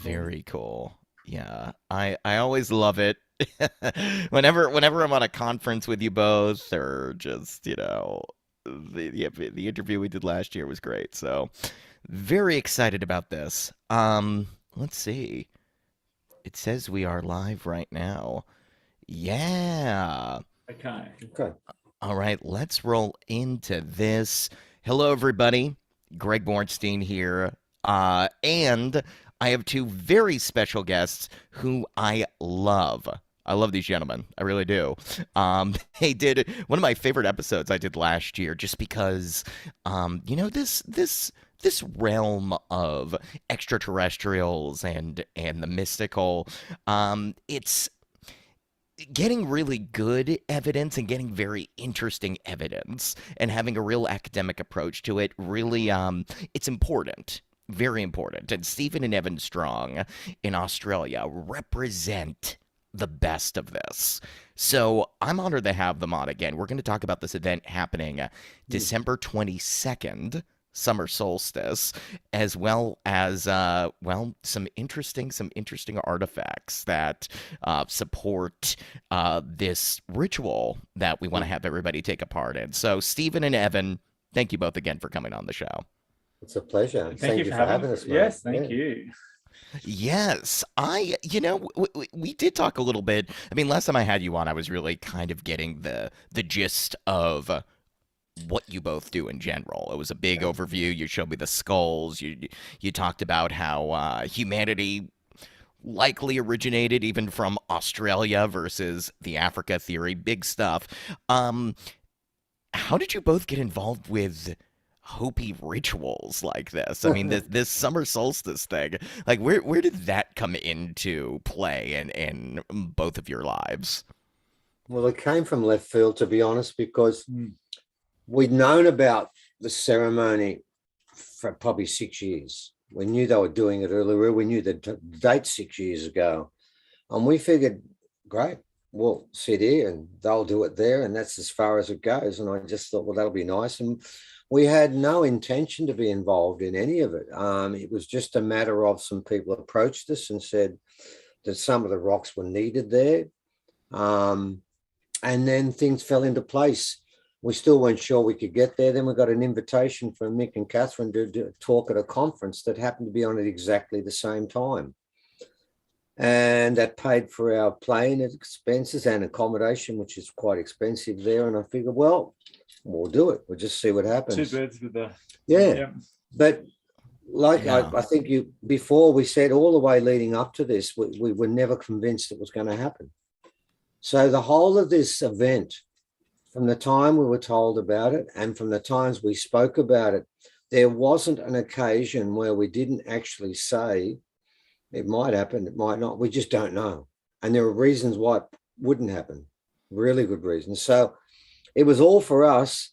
Very cool. Yeah, I always love it. Whenever I'm on a conference with you both, or just the interview we did last year was great. So very excited about this. Let's see. It says we are live right now. Yeah. Okay. Okay. All right, let's roll into this. Hello, everybody. Greg Bornstein here. And I have two very special guests who I love. I love these gentlemen. I really do. They did one of my favorite episodes I did last year just because, this realm of extraterrestrials and the mystical, it's getting really good evidence and getting very interesting evidence and having a real academic approach to it really it's important, very important. And Stephen and Evan Strong in Australia represent the best of this. So I'm honored to have them on again. We're going to talk about this event happening December 22nd, summer solstice, as well as some interesting artifacts that support this ritual that we want to have everybody take a part in. So Stephen and Evan, thank you both again for coming on the show. It's a pleasure. Thank you Thank you for for having having us. us, mate. Yes, thank you. Yes, we did talk a little bit. I mean, last time I had you on, I was really kind of getting the gist of what you both do in general. It was a big overview. You showed me the skulls. You talked about how humanity likely originated even from Australia versus the Africa theory. Big stuff. How did you both get involved with Hopi rituals like this? I mean, this summer solstice thing. Like, where did that come into play in both of your lives? Well, it came from left field, to be honest, because Mm. we'd known about the ceremony for probably 6 years. We knew they were doing it earlier. We knew the date 6 years ago. And we figured, great, we'll sit here and they'll do it there. And that's as far as it goes. And I just thought, well, that'll be nice. And we had no intention to be involved in any of it. It was just a matter of some people approached us and said that some of the rocks were needed there. Um, and then things fell into place. We still weren't sure we could get there. Then we got an invitation from Mick and Catherine to talk at a conference that happened to be on at exactly the same time. And that paid for our plane expenses and accommodation, which is quite expensive there. And I figured, well, we'll do it. We'll just see what happens. Two birds with the Yeah. But like Yeah. I think before we said all the way leading up to this, we were never convinced it was going to happen. So the whole of this event, from the time we were told about it and from the times we spoke about it, there wasn't an occasion where we didn't actually say it might happen, it might not. We just don't know. And there are reasons why it wouldn't happen, really good reasons. So it was all for us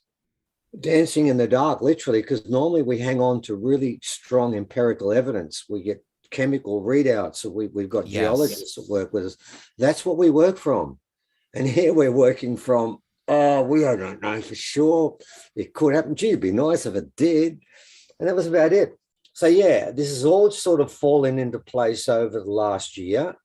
dancing in the dark, literally, because normally we hang on to really strong empirical evidence. We get chemical readouts. So we've got Yes. geologists that work with us. That's what we work from. And here we're working from, oh, we don't know for sure. It could happen. Gee, it'd be nice if it did. And that was about it. So, yeah, this is all sort of fallen into place over the last year.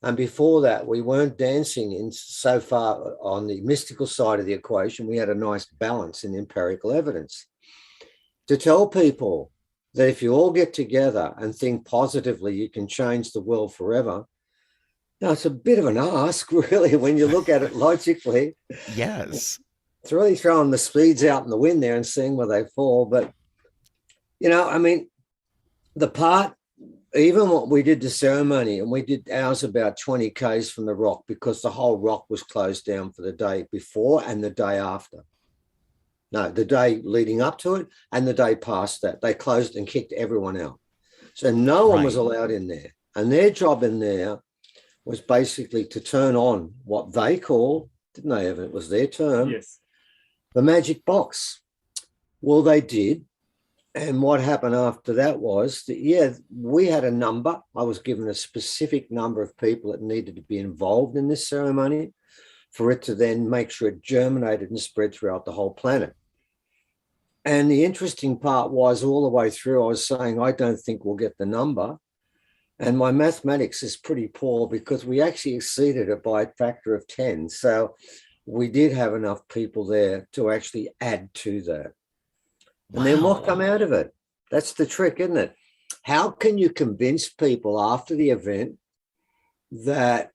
And before that, we weren't dancing in so far on the mystical side of the equation. We had a nice balance in empirical evidence. To tell people that if you all get together and think positively, you can change the world forever. Now, it's a bit of an ask, really, when you look at it logically. Yes. It's really throwing the speeds out in the wind there and seeing where they fall. But, I mean, the part, even what we did the ceremony, and we did ours about 20 Ks from the rock because the whole rock was closed down for the day before and the day after. No, the day leading up to it and the day past that. They closed and kicked everyone out. So no one was Right. allowed in there. And their job in there was basically to turn on what they call, didn't they, Evan? It was their term, yes. the magic box. Well, they did. And what happened after that was that, yeah, we had a number. I was given a specific number of people that needed to be involved in this ceremony for it to then make sure it germinated and spread throughout the whole planet. And the interesting part was all the way through, I was saying, I don't think we'll get the number. And my mathematics is pretty poor because we actually exceeded it by a factor of 10. So we did have enough people there to actually add to that. And then what Wow. come out of it? That's the trick, isn't it? How can you convince people after the event that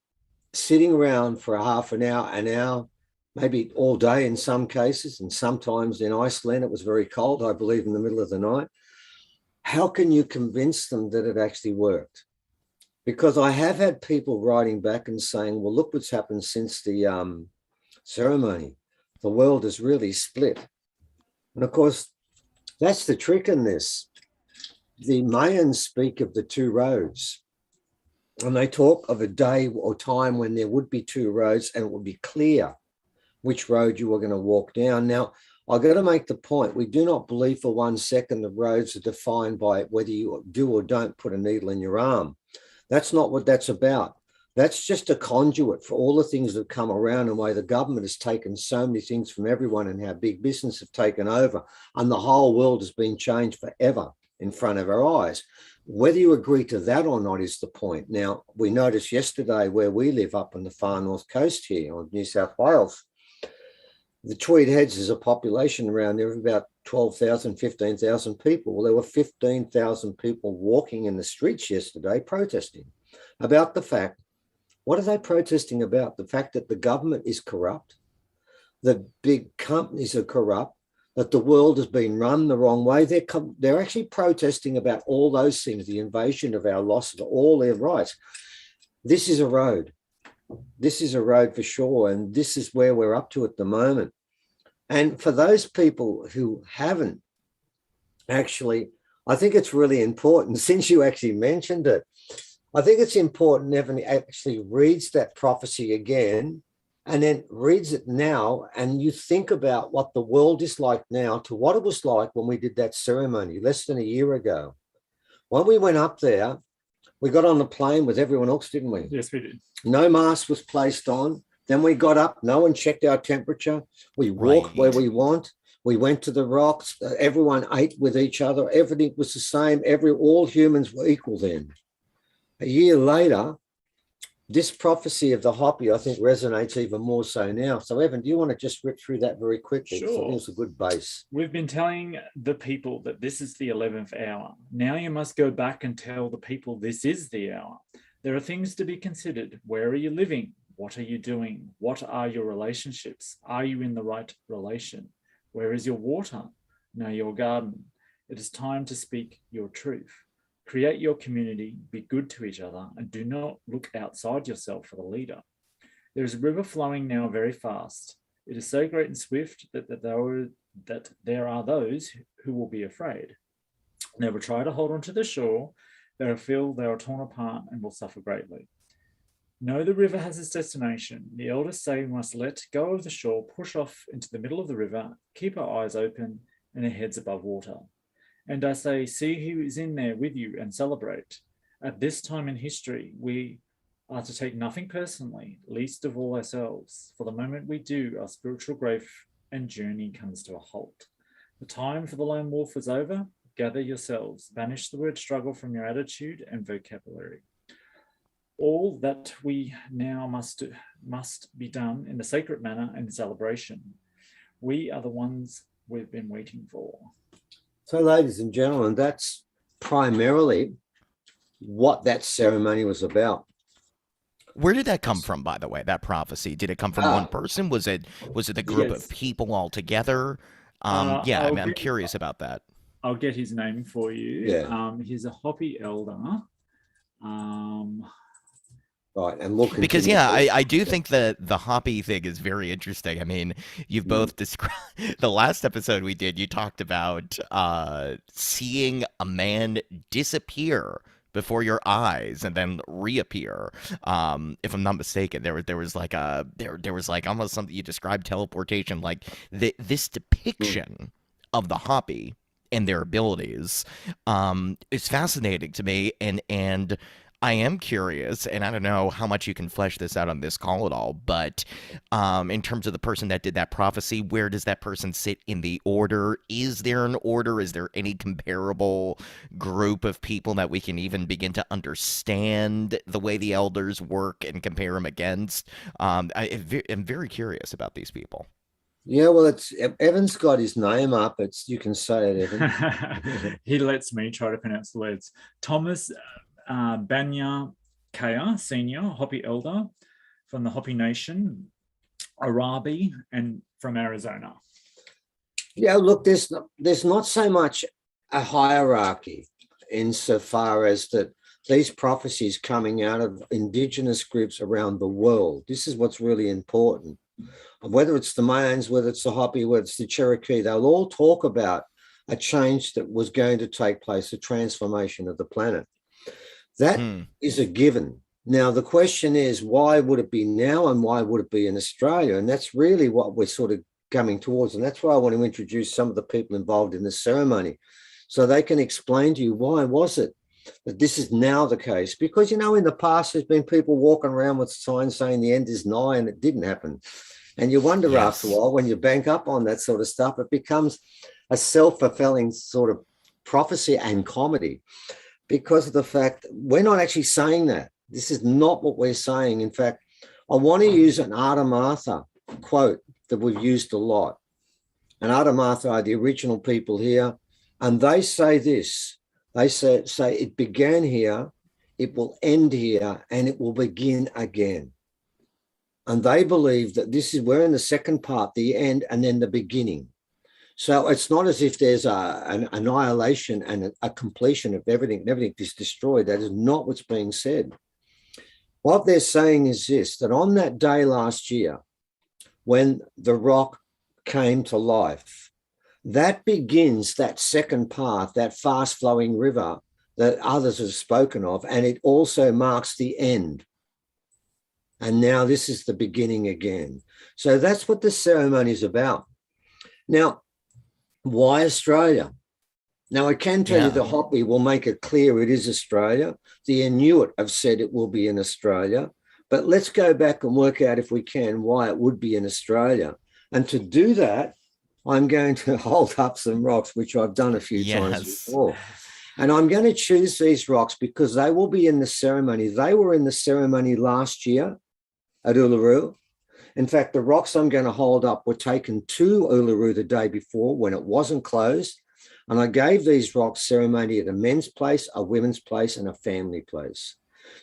sitting around for a half an hour, maybe all day in some cases, and sometimes in Iceland it was very cold, I believe in the middle of the night. How can you convince them that it actually worked? Because I have had people writing back and saying, well, look what's happened since the ceremony. The world is really split. And of course, that's the trick in this. The Mayans speak of the two roads, and they talk of a day or time when there would be two roads and it would be clear which road you were going to walk down. Now, I've got to make the point, we do not believe for 1 second the roads are defined by whether you do or don't put a needle in your arm. That's not what that's about. That's just a conduit for all the things that come around and why the government has taken so many things from everyone and how big business have taken over. And the whole world has been changed forever in front of our eyes. Whether you agree to that or not is the point. Now, we noticed yesterday where we live up on the far north coast here on New South Wales, the Tweed Heads is a population around there of about 12,000, 15,000 people. Well, there were 15,000 people walking in the streets yesterday protesting about the fact, what are they protesting about? The fact that the government is corrupt, the big companies are corrupt, that the world has been run the wrong way. They're actually protesting about all those things, the invasion of our loss of all their rights. This is a road. This is a road for sure. And this is where we're up to at the moment. And for those people who haven't actually, I think it's really important, since you actually mentioned it, I think it's important Evan actually reads that prophecy again and then reads it now, and you think about what the world is like now to what it was like when we did that ceremony less than a year ago. When we went up there, we got on the plane with everyone else, didn't we? Yes, we did. No mask was placed on. Then we got up, no one checked our temperature. We walked where we want. We went to the rocks. Everyone ate with each other. Everything was the same. All humans were equal then. A year later, this prophecy of the Hopi, I think, resonates even more so now. So, Evan, do you want to just rip through that very quickly? Sure. I think it's a good base. We've been telling the people that this is the 11th hour. Now you must go back and tell the people this is the hour. There are things to be considered. Where are you living? What are you doing? What are your relationships? Are you in the right relation? Where is your water? Know your garden. It is time to speak your truth. Create your community, be good to each other, and do not look outside yourself for the leader. There is a river flowing now very fast. It is so great and swift that there are those who will be afraid. They will try to hold on to the shore. They will feel they are torn apart and will suffer greatly. Know the river has its destination. The elders say we must let go of the shore, push off into the middle of the river, keep our eyes open and our heads above water. And I say, see who is in there with you and celebrate. At this time in history, we are to take nothing personally, least of all ourselves. For the moment we do, our spiritual growth and journey comes to a halt. The time for the lone wolf is over. Gather yourselves. Banish the word struggle from your attitude and vocabulary. All that we now must be done in the sacred manner and celebration. We are the ones we've been waiting for. So, ladies and gentlemen, that's primarily what that ceremony was about. Where did that come from, by the way, that prophecy? Did it come from one person? Was it a group of people all together? I'm curious about that. I'll get his name for you. Yeah. He's a Hopi elder. Right, and we'll continue. Because I do think that the Hopi thing is very interesting. I mean, you've both described the last episode we did. You talked about seeing a man disappear before your eyes and then reappear. If I'm not mistaken, there was like almost something you described teleportation, like this depiction of the Hopi and their abilities is fascinating to me, and I am curious, and I don't know how much you can flesh this out on this call at all, but in terms of the person that did that prophecy, where does that person sit in the order? Is there an order? Is there any comparable group of people that we can even begin to understand the way the elders work and compare them against? I'm very curious about these people. Yeah, well, it's Evan's got his name up. It's you can say it, Evan. He lets me try to pronounce the words. Thomas Banya Kaya, Senior, Hopi Elder from the Hopi Nation, Arabi, and from Arizona. Yeah, look, there's not so much a hierarchy insofar as that these prophecies coming out of indigenous groups around the world. This is what's really important. Whether it's the Mayans, whether it's the Hopi, whether it's the Cherokee, they'll all talk about a change that was going to take place, a transformation of the planet. That is a given. Now, the question is, why would it be now and why would it be in Australia? And that's really what we're sort of coming towards. And that's why I want to introduce some of the people involved in this ceremony so they can explain to you why was it that this is now the case. Because, you know, in the past, there's been people walking around with signs saying the end is nigh and it didn't happen. And you wonder after a while, when you bank up on that sort of stuff, it becomes a self-fulfilling sort of prophecy and comedy because of the fact we're not actually saying that. This is not what we're saying. In fact, I want to use an Artemartha quote that we've used a lot. And Artemartha are the original people here. And they say this, they say it began here, it will end here, and it will begin again. And they believe that we're in the second part, the end, and then the beginning. So it's not as if there's an annihilation and a completion of everything, and everything is destroyed. That is not what's being said. What they're saying is this, that on that day last year, when the rock came to life, that begins that second part, that fast-flowing river that others have spoken of, and it also marks the end. And now this is the beginning again. So that's what the ceremony is about. Now, why Australia? Now, I can tell you the Hopi will make it clear it is Australia. The Inuit have said it will be in Australia. But let's go back and work out, if we can, why it would be in Australia. And to do that, I'm going to hold up some rocks, which I've done a few times before. And I'm going to choose these rocks because they will be in the ceremony. They were in the ceremony last year at Uluru. In fact, the rocks I'm going to hold up were taken to Uluru the day before when it wasn't closed. And I gave these rocks ceremony at a men's place, a women's place, and a family place.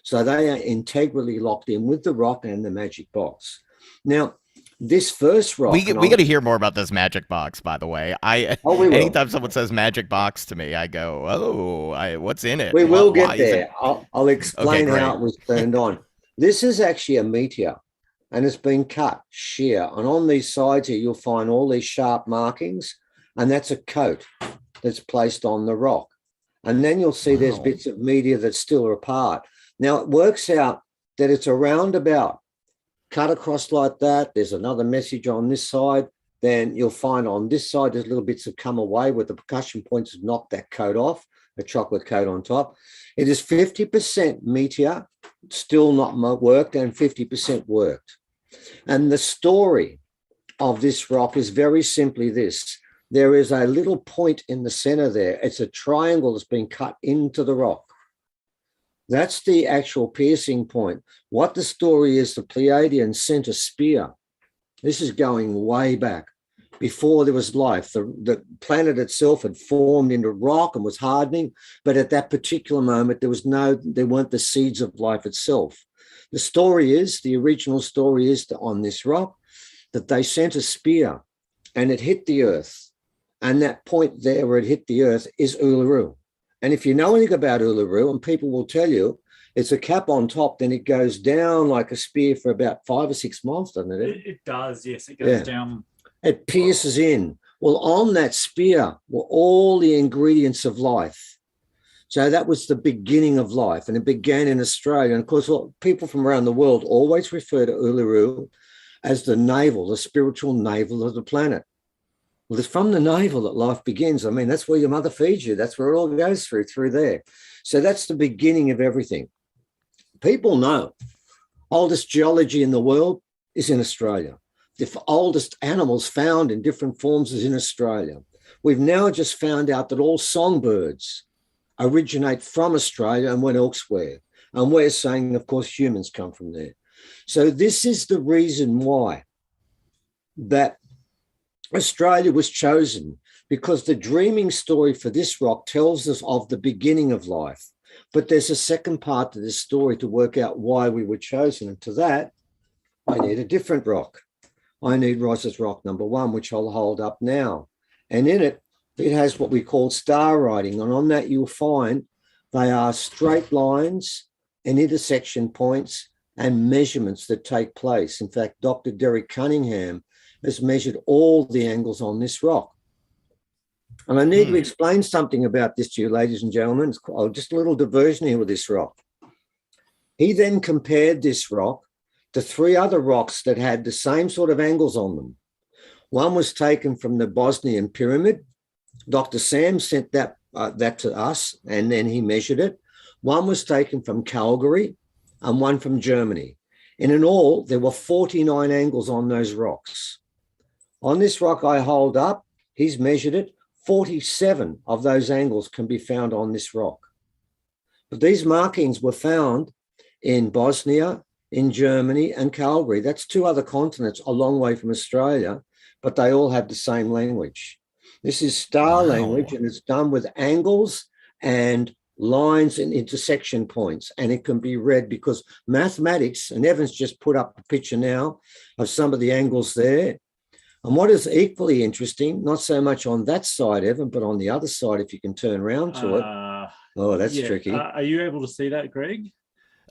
So they are integrally locked in with the rock and the magic box. Now, this first rock... We got to hear more about this magic box, by the way. Anytime someone says magic box to me, I go, what's in it? We will get there. I'll explain how it was turned on. This is actually a meteor, and it's been cut sheer. And on these sides here, you'll find all these sharp markings, and that's a coat that's placed on the rock. And then you'll see there's bits of meteor that still are apart. Now, it works out that it's a roundabout, cut across like that. There's another message on this side. Then you'll find on this side, there's little bits that come away where the percussion points have knocked that coat off, a chocolate coat on top. It is 50% meteor, still not worked, and 50% worked. And the story of this rock is very simply this. There is a little point in the center there. It's a triangle that's been cut into the rock. That's the actual piercing point. What the story is, the Pleiadians sent a spear. This is going way back. Before there was life, the planet itself had formed into rock and was hardening, but at that particular moment, there weren't the seeds of life itself. The original story is that on this rock, that they sent a spear and it hit the earth. And that point there where it hit the earth is Uluru. And if you know anything about Uluru, and people will tell you, it's a cap on top, then it goes down like a spear for about 5 or 6 miles, doesn't it? It does, yes. It goes down. It pierces in. Well, on that spear were all the ingredients of life. So that was the beginning of life, and it began in Australia. And of course, people from around the world always refer to Uluru as the navel, the spiritual navel of the planet. Well, it's from the navel that life begins. I mean, that's where your mother feeds you. That's where it all goes through there. So that's the beginning of everything. People know oldest geology in the world is in Australia. The oldest animals found in different forms is in Australia. We've now just found out that all songbirds originate from Australia and went elsewhere. And we're saying, of course, humans come from there. So this is the reason why that Australia was chosen, because the dreaming story for this rock tells us of the beginning of life. But there's a second part to this story to work out why we were chosen. And to that, I need a different rock. I need Ross's rock number 1, which I'll hold up now. And in it, it has what we call star writing. And on that, you'll find they are straight lines and intersection points and measurements that take place. In fact, Dr. Derek Cunningham has measured all the angles on this rock. And I need to explain something about this to you, ladies and gentlemen. It's just a little diversion here with this rock. He then compared this rock to 3 other rocks that had the same sort of angles on them. One was taken from the Bosnian pyramid. Dr. Sam sent that to us, and then he measured it. One was taken from Calgary and one from Germany. And in all, there were 49 angles on those rocks. On this rock I hold up, he's measured it. 47 of those angles can be found on this rock. But these markings were found in Bosnia, in Germany, and Calgary. That's 2 other continents a long way from Australia, but they all have the same language. This is star language, and it's done with angles and lines and intersection points, and it can be read because mathematics, and Evan's just put up a picture now of some of the angles there. And what is equally interesting, not so much on that side, Evan, but on the other side, if you can turn around to it. Oh, that's tricky. Are you able to see that, Greg?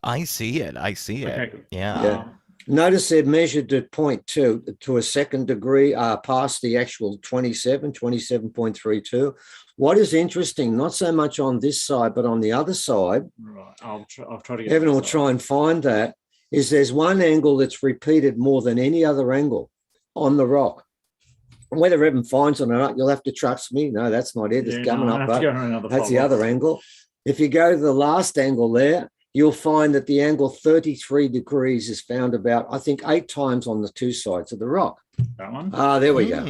I see it. Okay, good. Yeah. Notice they've measured at 0.2 to a second degree past the actual 27.32. What is interesting, not so much on this side, but on the other side, right. I'll try to get Evan will try and find that, is there's one angle that's repeated more than any other angle on the rock. Whether Evan finds it or not, you'll have to trust me. No, that's not it. It's coming up. That's the other angle. If you go to the last angle there, you'll find that the angle 33 degrees is found about, I think, 8 times on the 2 sides of the rock. That one? There we go.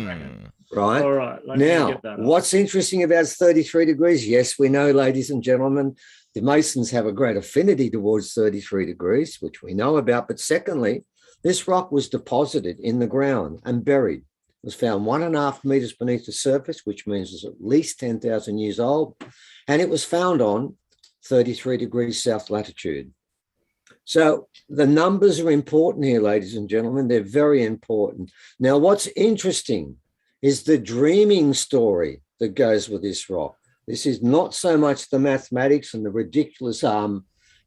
Right. All right. Now, what's interesting about 33 degrees? Yes, we know, ladies and gentlemen, the Masons have a great affinity towards 33 degrees, which we know about. But secondly, this rock was deposited in the ground and buried. It was found 1.5 meters beneath the surface, which means it's at least 10,000 years old. And it was found on 33 degrees south latitude. So the numbers are important here, ladies and gentlemen. They're very important. Now, what's interesting is the dreaming story that goes with this rock. This is not so much the mathematics and the ridiculous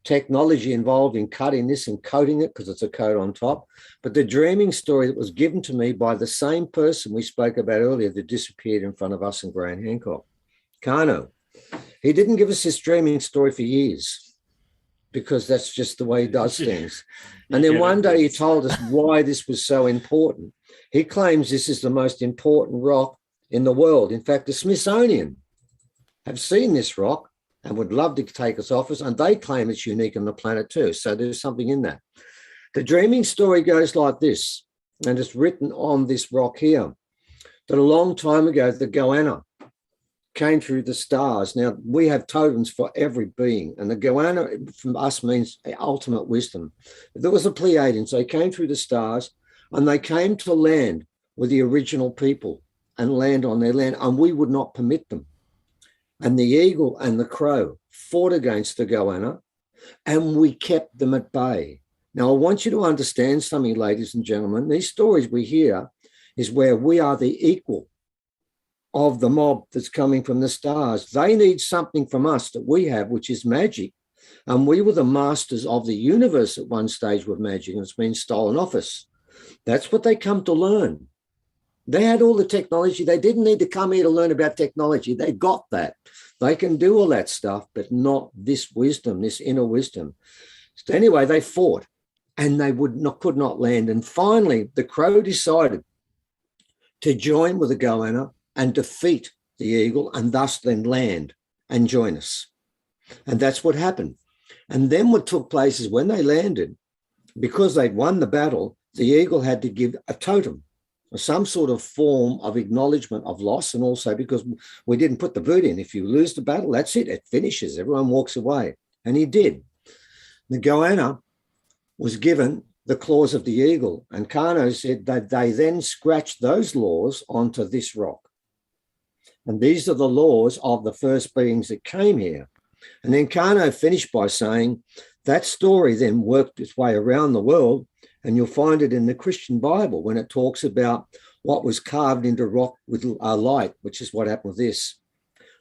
technology involved in cutting this and coating it because it's a coat on top, but the dreaming story that was given to me by the same person we spoke about earlier that disappeared in front of us in Grant Hancock, Kano. He didn't give us his dreaming story for years because that's just the way he does things. And then one day he told us why this was so important. He claims this is the most important rock in the world. In fact, the Smithsonian have seen this rock and would love to take us off us, and they claim it's unique on the planet too. So there's something in that. The dreaming story goes like this, and it's written on this rock here, that a long time ago, the goanna came through the stars. Now, we have totems for every being, and the goanna from us means ultimate wisdom. There was a Pleiadian, so they came through the stars, and they came to land with the original people and land on their land, and we would not permit them. And the eagle and the crow fought against the goanna, and we kept them at bay. Now, I want you to understand something, ladies and gentlemen. These stories we hear is where we are the equal of the mob that's coming from the stars. They need something from us that we have, which is magic. And we were the masters of the universe at one stage with magic, and it's been stolen off us. That's what they come to learn. They had all the technology. They didn't need to come here to learn about technology. They got that. They can do all that stuff, but not this wisdom, this inner wisdom. So anyway, they fought and they could not land. And finally, the crow decided to join with the goanna and defeat the eagle and thus then land and join us. And that's what happened. And then what took place is when they landed, because they'd won the battle, the eagle had to give a totem, or some sort of form of acknowledgement of loss. And also because we didn't put the boot in. If you lose the battle, that's it. It finishes. Everyone walks away. And he did. The goanna was given the claws of the eagle. And Kano said that they then scratched those laws onto this rock. And these are the laws of the first beings that came here. And then Kano finished by saying that story then worked its way around the world, and you'll find it in the Christian Bible when it talks about what was carved into rock with a light, which is what happened with this.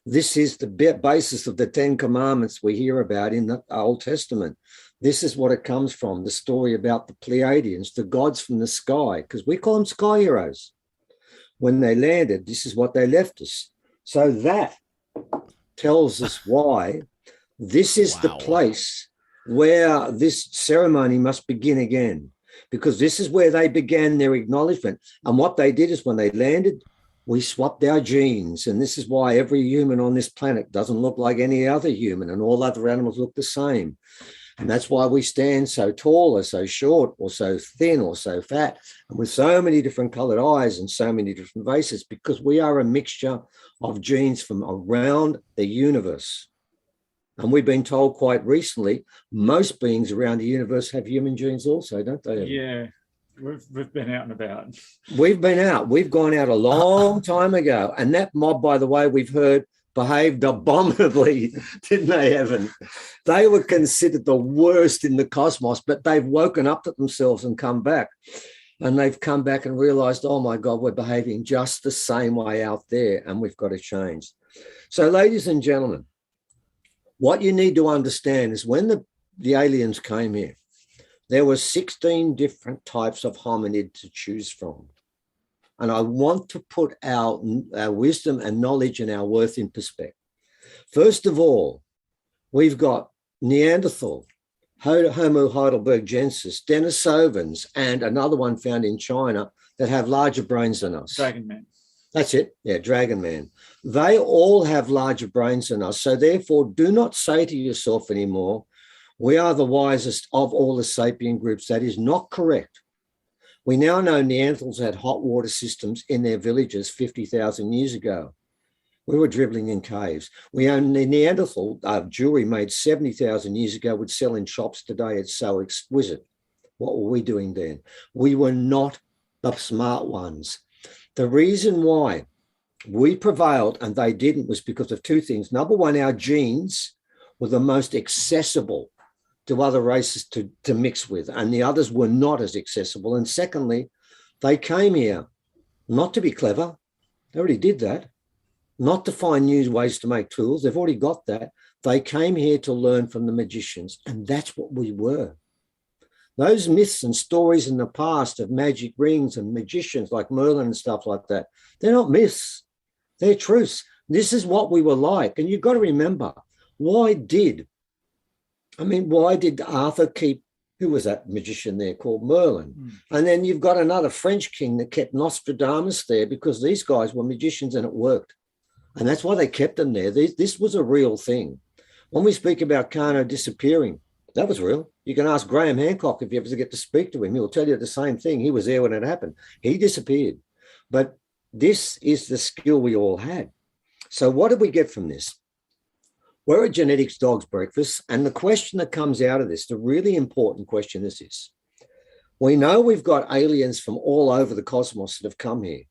This is the basis of the 10 Commandments we hear about in the Old Testament. This is what it comes from, the story about the Pleiadians, the gods from the sky, because we call them sky heroes. When they landed, this is what they left us. So that tells us why this is the place where this ceremony must begin again, because this is where they began their acknowledgement. And what they did is when they landed, we swapped our genes. And this is why every human on this planet doesn't look like any other human, and all other animals look the same. And that's why we stand so tall or so short or so thin or so fat and with so many different colored eyes and so many different faces, because we are a mixture of genes from around the universe. And we've been told quite recently, most beings around the universe have human genes also, don't they? Yeah, we've been out and about. We've been out. We've gone out a long time ago. And that mob, by the way, we've heard behaved abominably, didn't they, Evan? They were considered the worst in the cosmos, but they've woken up to themselves and come back. And they've come back and realized, oh my God, we're behaving just the same way out there, and we've got to change. So, ladies and gentlemen, what you need to understand is when the aliens came here, there were 16 different types of hominid to choose from. And I want to put our wisdom and knowledge and our worth in perspective. First of all, we've got Neanderthal, Homo heidelbergensis, Denisovans, and another one found in China that have larger brains than us. Dragon Man. That's it. Yeah, Dragon Man. They all have larger brains than us. So therefore, do not say to yourself anymore, we are the wisest of all the sapient groups. That is not correct. We now know Neanderthals had hot water systems in their villages 50,000 years ago. We were dribbling in caves. We own the Neanderthal jewelry made 70,000 years ago would sell in shops today. It's so exquisite. What were we doing then? We were not the smart ones. The reason why we prevailed and they didn't was because of two things. Number one, our genes were the most accessible to other races to mix with, and the others were not as accessible. And secondly, they came here not to be clever. They already did that. Not to find new ways to make tools. They've already got that. They came here to learn from the magicians, and that's what we were. Those myths and stories in the past of magic rings and magicians like Merlin and stuff like that, they're not myths. They're truths. This is what we were like. And you've got to remember, why did Arthur keep, who was that magician there called Merlin? And then you've got another French king that kept Nostradamus there because these guys were magicians and it worked. And that's why they kept them there. This was a real thing. When we speak about Kano disappearing, that was real. You can ask Graham Hancock if you ever get to speak to him. He'll tell you the same thing. He was there when it happened. He disappeared. But this is the skill we all had. So what did we get from this? We're a genetics dog's breakfast. And the question that comes out of this, the really important question is this. We know we've got aliens from all over the cosmos that have come here.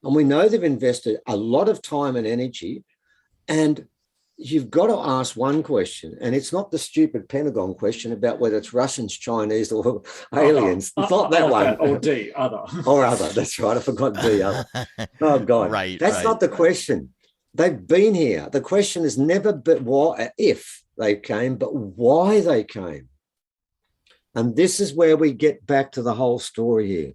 And we know they've invested a lot of time and energy. And you've got to ask one question, and it's not the stupid Pentagon question about whether it's Russians, Chinese, or aliens. It's not that one. Or D, other. Or other. That's right. I forgot D, other. Oh, God. Right. That's not the question. They've been here. The question is never but why, if they came, but why they came. And this is where we get back to the whole story here.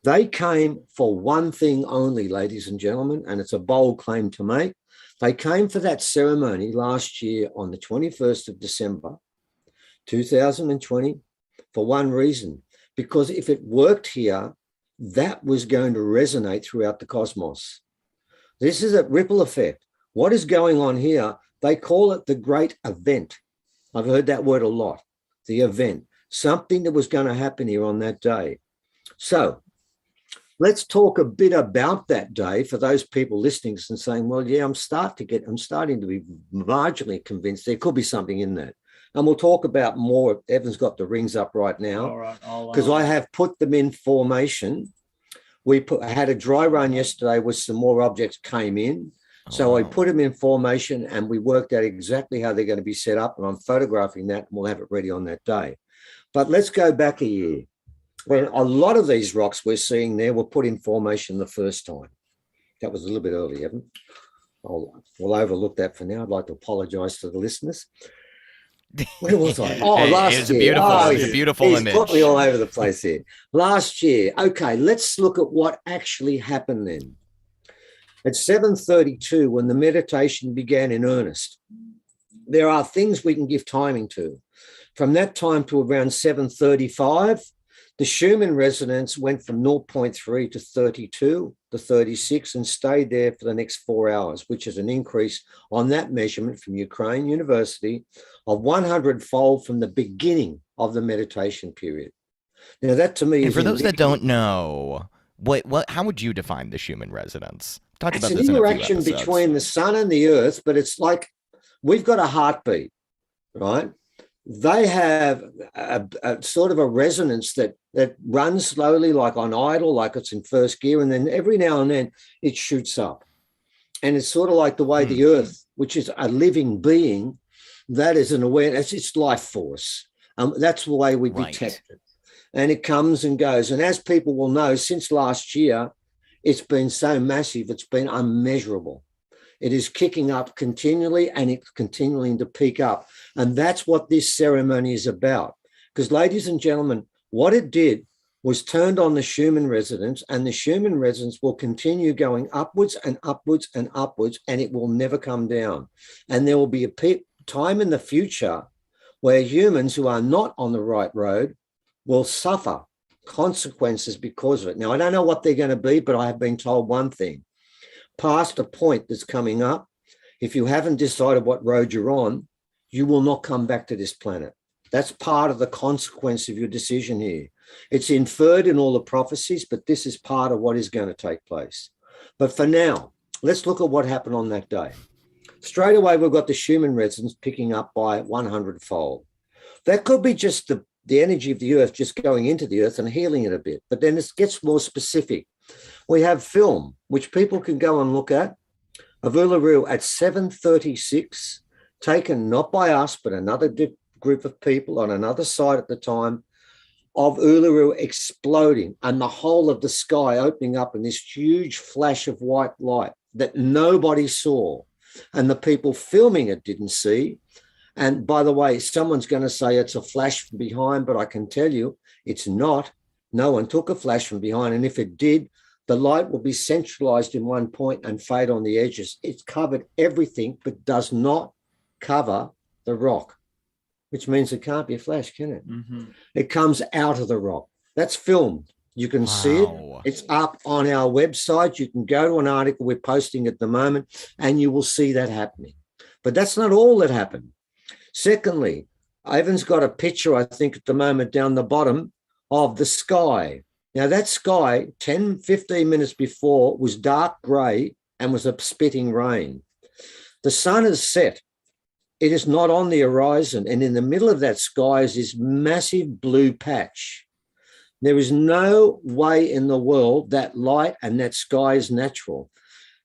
They came for one thing only, ladies and gentlemen, and it's a bold claim to make. They came for that ceremony last year on the 21st of December, 2020, for one reason, because if it worked here, that was going to resonate throughout the cosmos. This is a ripple effect. What is going on here? They call it the great event. I've heard that word a lot. The event, something that was going to happen here on that day. So let's talk a bit about that day for those people listening and saying, well, yeah, I'm starting to be marginally convinced there could be something in that. And we'll talk about more. Evan's got the rings up right now. All right. Because I have put them in formation. I had a dry run yesterday with some more objects came in. So I put them in formation and we worked out exactly how they're going to be set up. And I'm photographing that and we'll have it ready on that day. But let's go back a year. When a lot of these rocks we're seeing there were put in formation the first time. That was a little bit early, Evan. We'll overlook that for now. I'd like to apologize to the listeners. When was I? Oh, last year. It's a beautiful image. He's put me all over the place here. Last year. Okay, let's look at what actually happened then. At 7:32, when the meditation began in earnest, there are things we can give timing to. From that time to around 7:35, the Schumann resonance went from 0.3 to 32 to 36 and stayed there for the next 4 hours, which is an increase on that measurement from Ukraine University of 100-fold from the beginning of the meditation period. Now, that to me is... And for those that don't know, how would you define the Schumann resonance? It's an interaction between the sun and the earth, but it's like we've got a heartbeat, right? They have a sort of a resonance that runs slowly, like on idle, like it's in first gear, and then every now and then it shoots up. And it's sort of like the way the earth, which is a living being, that is an awareness, it's life force. That's the way we detect it. And it comes and goes. And as people will know, since last year, it's been so massive, it's been unmeasurable. It is kicking up continually and it's continuing to peak up. And that's what this ceremony is about. Because, ladies and gentlemen, what it did was turned on the Schumann resonance, and the Schumann resonance will continue going upwards and upwards and upwards, and it will never come down. And there will be a time in the future where humans who are not on the right road will suffer consequences because of it. Now, I don't know what they're going to be, but I have been told one thing. Past a point that's coming up, if you haven't decided what road you're on, you will not come back to this planet. That's part of the consequence of your decision here. It's inferred in all the prophecies, but this is part of what is going to take place. But for now, let's look at what happened on that day. Straight away, we've got the Schumann resonance picking up by 100-fold. That could be just the energy of the earth just going into the earth and healing it a bit. But then it gets more specific. We have film, which people can go and look at, of Uluru at 7:36, taken not by us, but another group of people on another side at the time, of Uluru exploding and the whole of the sky opening up in this huge flash of white light that nobody saw. And the people filming it didn't see. And by the way, someone's going to say it's a flash from behind, but I can tell you it's not. No one took a flash from behind. And if it did, the light will be centralized in one point and fade on the edges. It's covered everything, but does not cover the rock, which means it can't be a flash, can it? Mm-hmm. It comes out of the rock. That's filmed. You can see it. It's up on our website. You can go to an article we're posting at the moment, and you will see that happening. But that's not all that happened. Secondly, Ivan's got a picture, I think, at the moment down the bottom of the sky. Now, that sky, 10, 15 minutes before, was dark grey and was a spitting rain. The sun has set. It is not on the horizon. And in the middle of that sky is this massive blue patch. There is no way in the world that light and that sky is natural.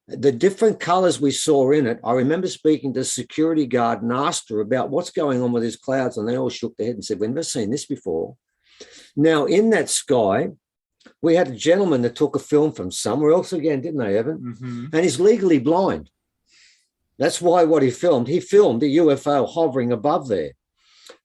The different colours we saw in it, I remember speaking to the security guard and asked her about what's going on with these clouds, and they all shook their head and said, we've never seen this before. Now, in that sky, we had a gentleman that took a film from somewhere else again, didn't they, Evan? Mm-hmm. And he's legally blind. That's why what he filmed a UFO hovering above there.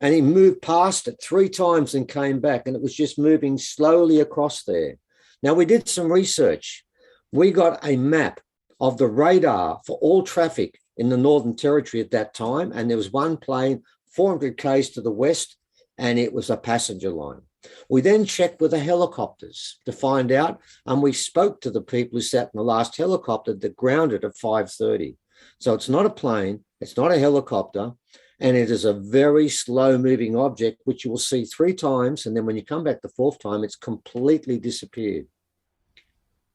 And he moved past it 3 times and came back, and it was just moving slowly across there. Now, we did some research. We got a map of the radar for all traffic in the Northern Territory at that time, and there was one plane 400 k's to the west, and it was a passenger line. We then checked with the helicopters to find out, and we spoke to the people who sat in the last helicopter that grounded at 5:30. So it's not a plane, it's not a helicopter, And it is a very slow moving object, which you will see 3 times. And then when you come back the 4th time, it's completely disappeared.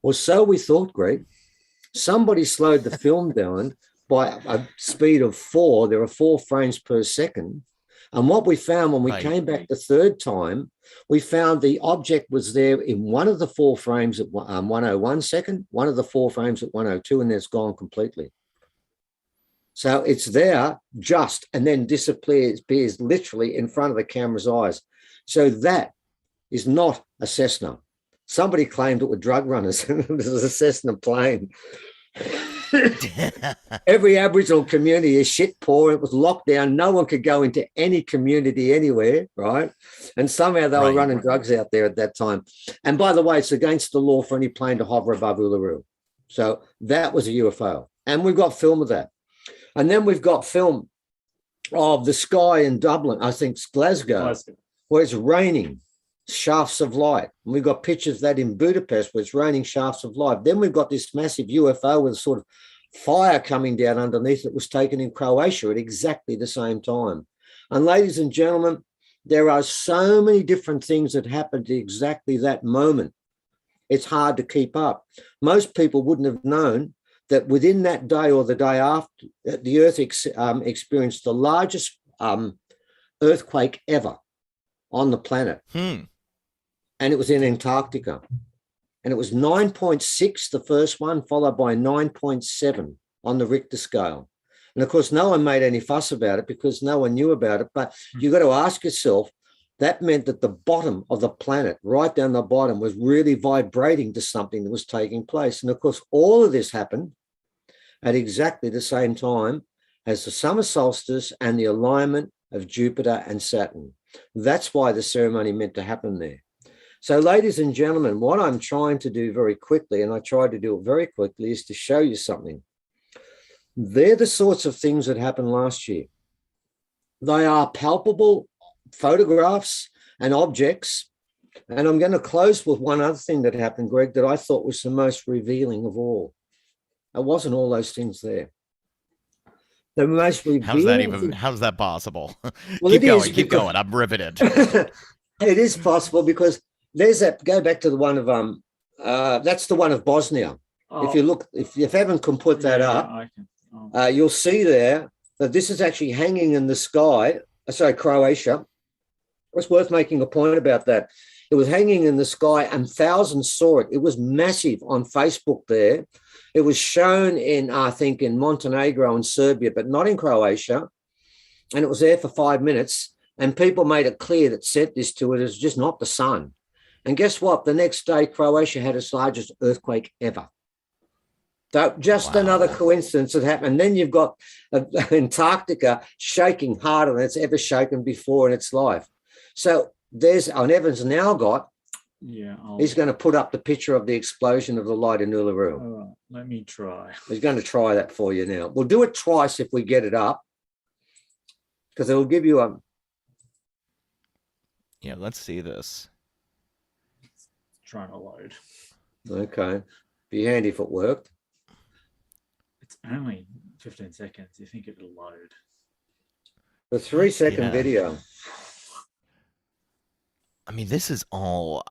Well, so we thought, Greg. Somebody slowed the film down by a speed of 4. There are 4 frames per second. And what we found when we came back the 3rd time, we found the object was there in one of the 4 frames at 101 second, one of the 4 frames at 102, and then it's gone completely. So it's there just, and then disappears literally in front of the camera's eyes. So that is not a Cessna. Somebody claimed it were drug runners. It was a Cessna plane. Every Aboriginal community is shit poor. It was locked down. No one could go into any community anywhere, right? And somehow they were running drugs out there at that time. And by the way, it's against the law for any plane to hover above Uluru. So that was a UFO. And we've got film of that. And then we've got film of the sky in Dublin, I think it's Glasgow, where it's raining shafts of light. And we've got pictures of that in Budapest where it's raining shafts of light. Then we've got this massive UFO with a sort of fire coming down underneath that was taken in Croatia at exactly the same time. And ladies and gentlemen, there are so many different things that happened at exactly that moment. It's hard to keep up. Most people wouldn't have known that within that day or the day after, the Earth experienced the largest earthquake ever on the planet. And it was in Antarctica. And it was 9.6, the first one, followed by 9.7 on the Richter scale. And of course, no one made any fuss about it because no one knew about it. But you've got to ask yourself, that meant that the bottom of the planet, right down the bottom, was really vibrating to something that was taking place. And of course, all of this happened at exactly the same time as the summer solstice and the alignment of Jupiter and Saturn. That's why the ceremony meant to happen there. So, ladies and gentlemen, what I'm trying to do very quickly, and I tried to do it very quickly, is to show you something. They're the sorts of things that happened last year. They are palpable photographs and objects. And I'm going to close with one other thing that happened, Greg, that I thought was the most revealing of all. It wasn't all those things there. The most revealing. How's that possible? Well, keep going. I'm riveted. It is possible because there's that. Go back to the one of that's the one of Bosnia. Oh. If you look, if Evan can put that up, I can. Oh. You'll see there that this is actually hanging in the sky. Sorry, Croatia. It's worth making a point about that. It was hanging in the sky and thousands saw it. It was massive on Facebook there. It was shown in, I think, in Montenegro and Serbia, but not in Croatia. And it was there for 5 minutes. And people made it clear that sent this to it as just not the sun. And guess what? The next day, Croatia had its largest earthquake ever. So just another coincidence that happened. And then you've got Antarctica shaking harder than it's ever shaken before in its life. So there's, and Evan's now got, he's going to put up the picture of the explosion of the light in Uluru. All right, let me try. He's going to try that for you now. We'll do it twice if we get it up, because it will give you a... Yeah, let's see this. It's trying to load. Okay. Be handy if it worked. It's only 15 seconds. You think it'll load? The 3-second video. I mean, this is all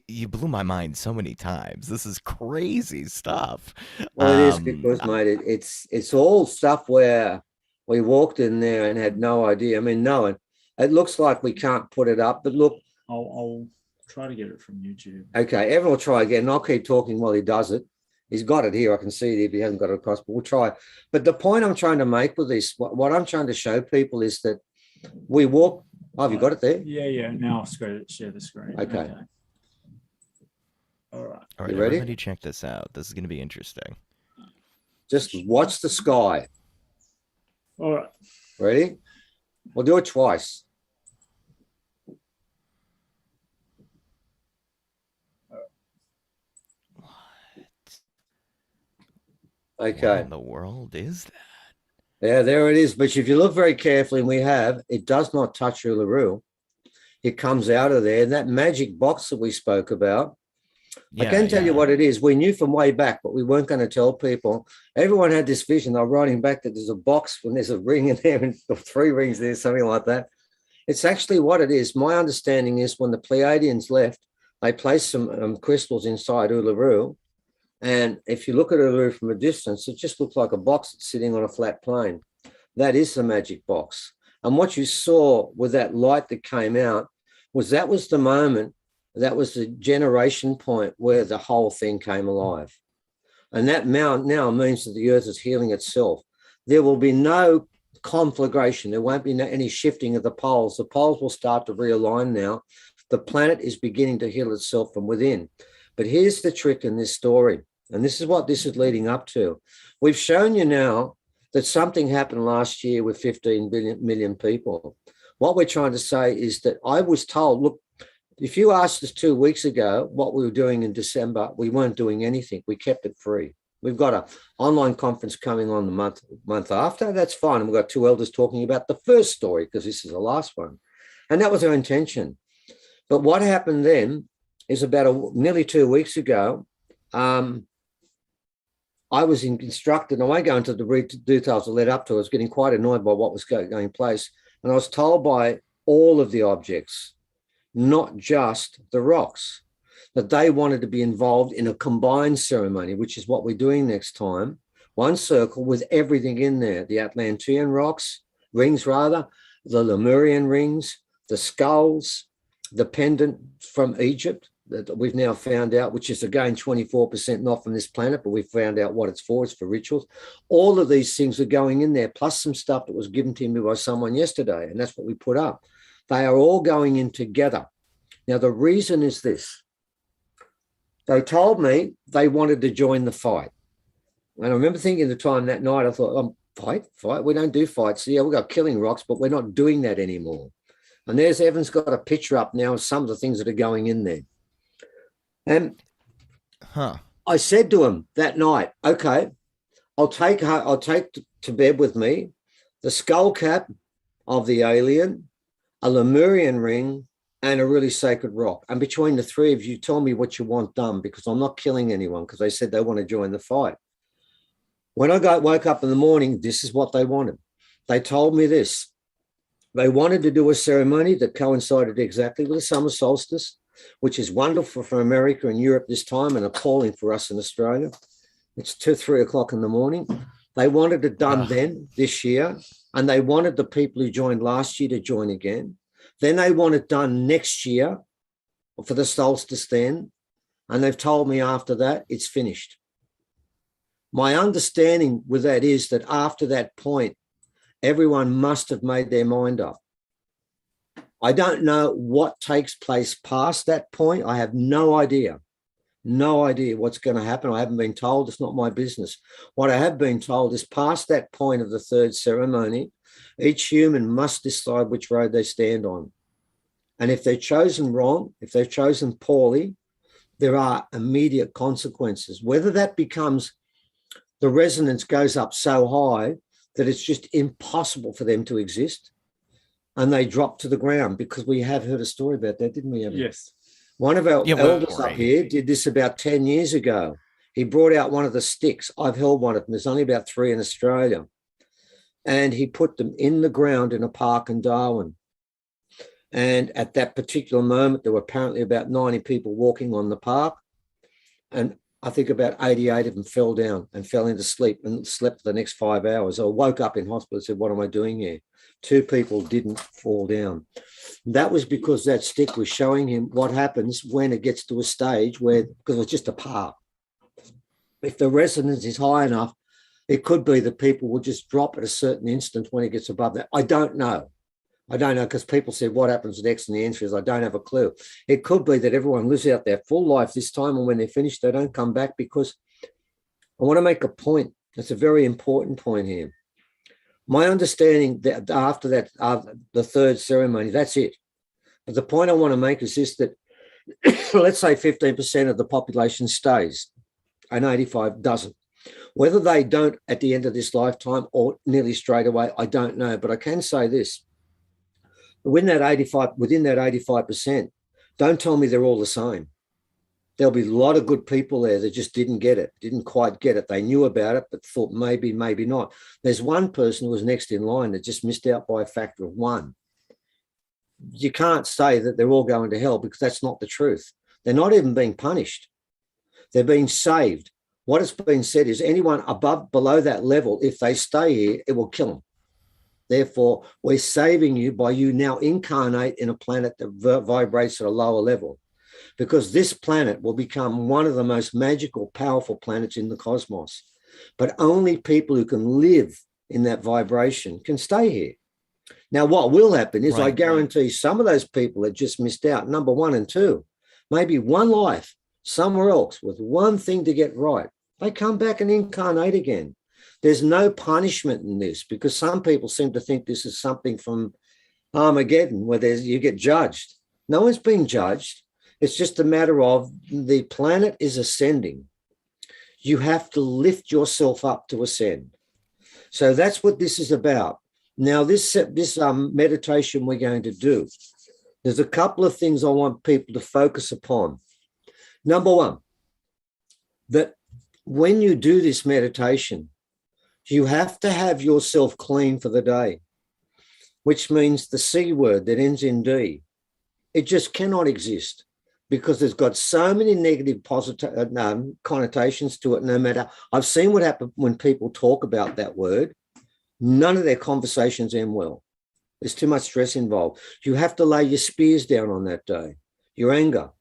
you blew my mind so many times. This is crazy stuff. Well, it is because, mate, it's all stuff where we walked in there and had no idea. I mean, no one. It looks like we can't put it up, but look. I'll try to get it from YouTube. Okay, Evan will try again. And I'll keep talking while he does it. He's got it here. I can see it if he hasn't got it across, but we'll try. But the point I'm trying to make with this, what I'm trying to show people is that we walk. Oh, have you got it there? Yeah. Now I'll share the screen. Okay. All right. You ready? Everybody check this out. This is going to be interesting. Just watch the sky. All right. Ready? We'll do it twice. Okay. What in the world is that? Yeah, there it is. But if you look very carefully, and it does not touch Uluru. It comes out of there. And that magic box that we spoke about I Yeah, can tell you yeah. what it is. We knew from way back, but we weren't going to tell people. Everyone had this vision. They're writing back that there's a box when there's a ring in there and 3 rings there, something like that. It's actually what it is. My understanding is when the Pleiadians left, they placed some crystals inside Uluru. And if you look at Uluru from a distance, it just looks like a box that's sitting on a flat plane. That is the magic box. And what you saw with that light that came out was that was the moment, that was the generation point where the whole thing came alive. And that now means that the earth is healing itself. There will be no conflagration. There won't be any shifting of the poles. The poles will start to realign now. The planet is beginning to heal itself from within. But here's the trick in this story, and this is what this is leading up to. We've shown you now that something happened last year with 15 million people. What we're trying to say is that I was told, look, if you asked us 2 weeks ago what we were doing in December, we weren't doing anything. We kept it free. We've got an online conference coming on the month after. That's fine. And we've got 2 elders talking about the first story because this is the last one. And that was our intention. But what happened then is about nearly 2 weeks ago, I was instructed, and I won't go into the details that led up to it. I was getting quite annoyed by what was going place. And I was told by all of the objects, not just the rocks, that they wanted to be involved in a combined ceremony, which is what we're doing next time. One circle with everything in there, the Atlantean rings, the Lemurian rings, the skulls, the pendant from Egypt that we've now found out, which is again 24% not from this planet, but we found out what it's for. It's for rituals. All of these things are going in there, plus some stuff that was given to me by someone yesterday, and that's what we put up. They are all going in together. Now, the reason is this. They told me they wanted to join the fight. And I remember thinking at the time that night, I thought, fight? We don't do fights. Yeah, we've got killing rocks, but we're not doing that anymore. And there's Evan's got a picture up now of some of the things that are going in there. And I said to him that night, okay, I'll take to bed with me the skull cap of the alien, a Lemurian ring, and a really sacred rock. And between the 3 of you, tell me what you want done, because I'm not killing anyone, because they said they want to join the fight. When I woke up in the morning, this is what they wanted. They told me this. They wanted to do a ceremony that coincided exactly with the summer solstice, which is wonderful for America and Europe this time and appalling for us in Australia. It's 2-3 o'clock in the morning. They wanted it done then, this year, and they wanted the people who joined last year to join again. Then they want it done next year for the solstice then, and they've told me after that it's finished. My understanding with that is that after that point, everyone must have made their mind up. I don't know what takes place past that point. I have no idea what's going to happen. I haven't been told. It's not my business. What I have been told is past that point of the 3rd ceremony, each human must decide which road they stand on. And if they're chosen wrong, if they're chosen poorly, there are immediate consequences. Whether that becomes the resonance goes up so high that it's just impossible for them to exist, and they drop to the ground, because we have heard a story about that, didn't we, Evan? Yes. One of our elders up here did this about 10 years ago. He brought out one of the sticks. I've held one of them. There's only about 3 in Australia. And he put them in the ground in a park in Darwin. And at that particular moment, there were apparently about 90 people walking on the park. And I think about 88 of them fell down and fell into sleep and slept for the next 5 hours. I woke up in hospital and said, what am I doing here? 2 people didn't fall down. That was because that stick was showing him what happens when it gets to a stage where, because it's just a park. If the resonance is high enough, it could be that people will just drop at a certain instant when it gets above that. I don't know. Because people said, what happens next? And the answer is, I don't have a clue. It could be that everyone lives out their full life this time, and when they're finished, they don't come back, because I want to make a point. It's a very important point here. My understanding that after that, the 3rd ceremony, that's it. But the point I want to make is this, that let's say 15% of the population stays and 85 doesn't. Whether they don't at the end of this lifetime or nearly straight away, I don't know. But I can say this. Within that 85%, don't tell me they're all the same. There'll be a lot of good people there that just didn't get it, didn't quite get it. They knew about it, but thought maybe, maybe not. There's one person who was next in line that just missed out by a factor of one. You can't say that they're all going to hell, because that's not the truth. They're not even being punished. They're being saved. What has been said is anyone below that level, if they stay here, it will kill them. Therefore, we're saving you by you now incarnate in a planet that vibrates at a lower level, because this planet will become one of the most magical, powerful planets in the cosmos. But only people who can live in that vibration can stay here. Now, what will happen is, I guarantee some of those people that just missed out, number 1 and 2, maybe one life somewhere else with one thing to get right, they come back and incarnate again. There's no punishment in this, because some people seem to think this is something from Armageddon where you get judged. No one's being judged. It's just a matter of the planet is ascending. You have to lift yourself up to ascend. So that's what this is about. Now, this meditation we're going to do, there's a couple of things I want people to focus upon. Number 1, that when you do this meditation, you have to have yourself clean for the day, which means the C word that ends in D. It just cannot exist, because there's got so many negative positive connotations to it. No matter, I've seen what happens when people talk about that word. None of their conversations end well. There's too much stress involved. You have to lay your spears down on that day, your anger.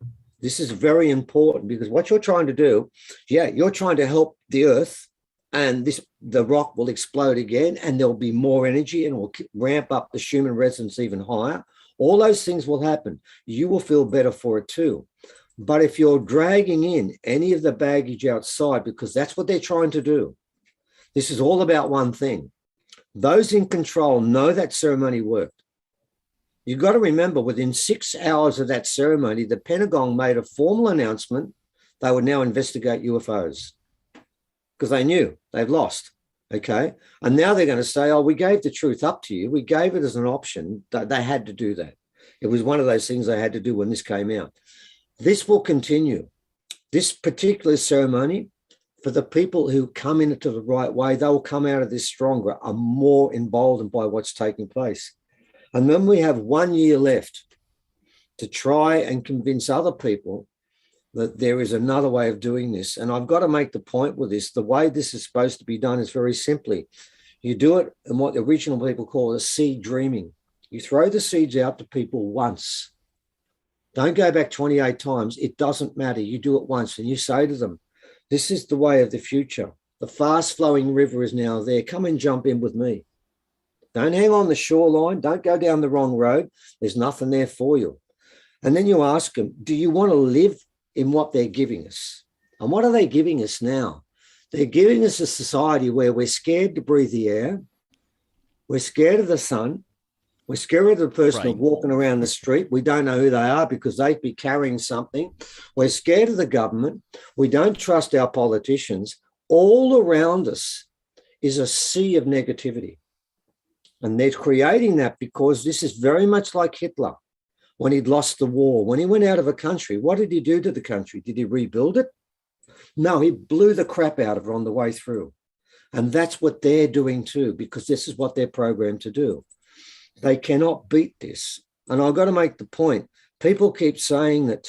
This is very important, because what you're trying to do, you're trying to help the earth, and the rock will explode again, and there'll be more energy, and will ramp up the Schumann resonance even higher. All those things will happen. You will feel better for it too. But if you're dragging in any of the baggage outside, because that's what they're trying to do, this is all about one thing. Those in control know that ceremony worked. You've got to remember, within 6 hours of that ceremony, the Pentagon made a formal announcement they would now investigate UFOs, because they knew they've lost. Okay. And now they're going to say, oh, we gave the truth up to you. We gave it as an option. They had to do that. It was one of those things they had to do when this came out. This will continue. This particular ceremony, for the people who come into the right way, they will come out of this stronger and more emboldened by what's taking place. And then we have 1 year left to try and convince other people that there is another way of doing this. And I've got to make the point with this. The way this is supposed to be done is very simply. You do it in what the original people call a seed dreaming. You throw the seeds out to people once. Don't go back 28 times. It doesn't matter. You do it once, and you say to them, this is the way of the future. The fast flowing river is now there. Come and jump in with me. Don't hang on the shoreline. Don't go down the wrong road. There's nothing there for you. And then you ask them, do you want to live in what they're giving us? And what are they giving us now? They're giving us a society where we're scared to breathe the air. We're scared of the sun. We're scared of the person walking around the street. We don't know who they are because they'd be carrying something. We're scared of the government. We don't trust our politicians. All around us is a sea of negativity. And they're creating that because this is very much like Hitler when he'd lost the war. When he went out of a country, what did he do to the country? Did he rebuild it? No, he blew the crap out of it on the way through. And that's what they're doing too, because this is what they're programmed to do. They cannot beat this. And I've got to make the point. People keep saying that,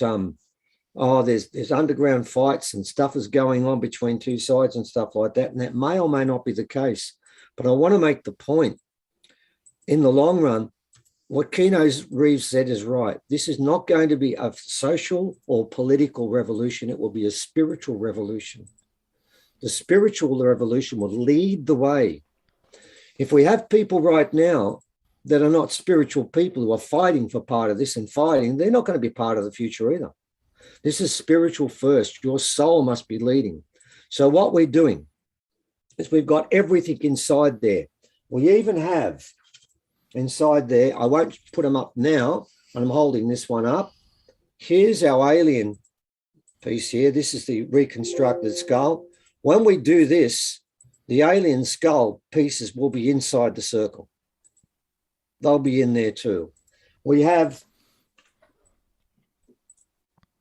there's underground fights and stuff is going on between two sides and stuff like that. And that may or may not be the case. But I want to make the point. In the long run, what Keanu Reeves said is right. This is not going to be a social or political revolution. It will be a spiritual revolution. The spiritual revolution will lead the way. If we have people right now that are not spiritual people who are fighting for part of this and fighting, they're not going to be part of the future either. This is spiritual first. Your soul must be leading. So what we're doing is we've got everything inside there. We even have inside there, I won't put them up now, but I'm holding this one up. Here's our alien piece here. This is the reconstructed skull. When we do this, the alien skull pieces will be inside the circle. They'll be in there too. We have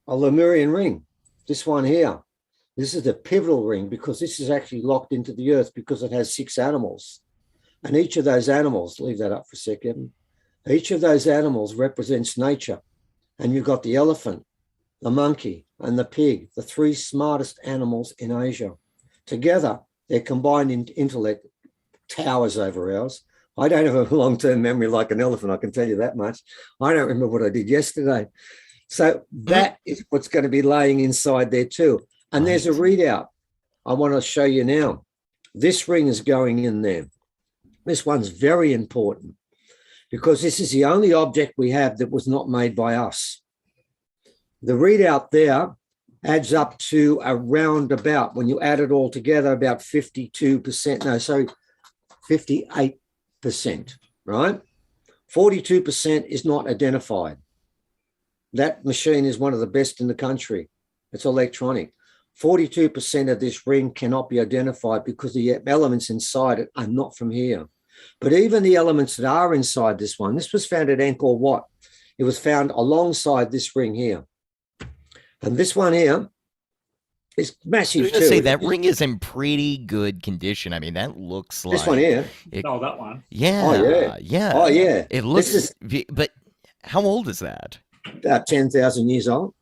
a Lemurian ring. this one here. This is the pivotal ring because this is actually locked into the earth because it has 6 animals. And each of those animals, leave that up for a second, each of those animals represents nature. And you've got the elephant, the monkey, and the pig, the 3 smartest animals in Asia. Together, their combined intellect towers over ours. I don't have a long-term memory like an elephant, I can tell you that much. I don't remember what I did yesterday. So that is what's going to be laying inside there too. And there's a readout I want to show you now. This ring is going in there. This one's very important because this is the only object we have that was not made by us. The readout there adds up to around about, when you add it all together, about 52%. No, sorry, 58%, right? 42% is not identified. That machine is one of the best in the country. It's electronic. 42% of this ring cannot be identified because the elements inside it are not from here. But even the elements that are inside this one, this was found at Angkor Wat. It was found alongside this ring here. And this one here is massive I was too. gonna say that ring is in pretty good condition. I mean, that looks like This one here. Oh, that one. Yeah. Oh, yeah. Yeah. Oh, yeah. It looks. This But how old is that? about 10,000 years old.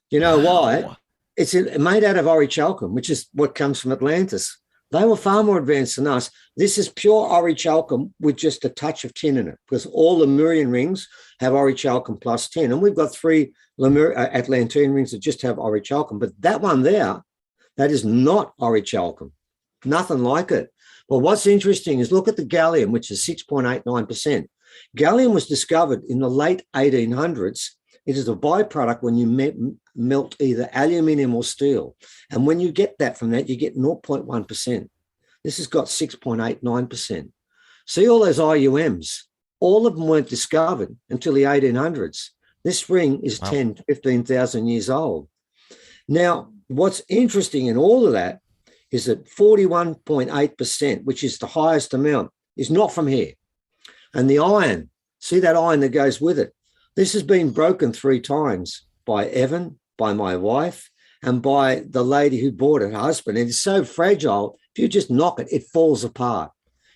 You know why? Wow. It's made out of orichalcum, which is what comes from Atlantis. They were far more advanced than us. This is pure orichalcum with just a touch of tin in it, because all Lemurian rings have orichalcum plus tin. And we've got 3 Atlantean rings that just have orichalcum. But that one there, that is not orichalcum. Nothing like it. Well, what's interesting is look at the gallium, which is 6.89%. Gallium was discovered in the late 1800s. It is a byproduct when you melt either aluminium or steel. And when you get that from that, you get 0.1%. This has got 6.89%. See all those IUMs? All of them weren't discovered until the 1800s. This ring is 10 to 15,000 years old. Now, what's interesting in all of that is that 41.8%, which is the highest amount, is not from here. And the iron, see that iron that goes with it? This has been broken 3 times by Evan, by my wife, and by the lady who bought it, her husband. And it's so fragile, if you just knock it, it falls apart.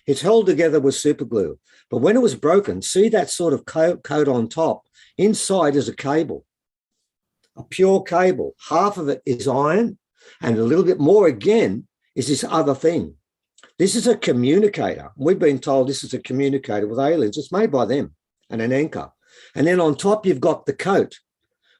It's held together with super glue. But when it was broken, see that sort of coat on top? Inside is a cable, a pure cable. Half of it is iron, and a little bit more again is this other thing. This is a communicator. We've been told this is a communicator with aliens. It's made by them and an anchor. And then on top, you've got the coat.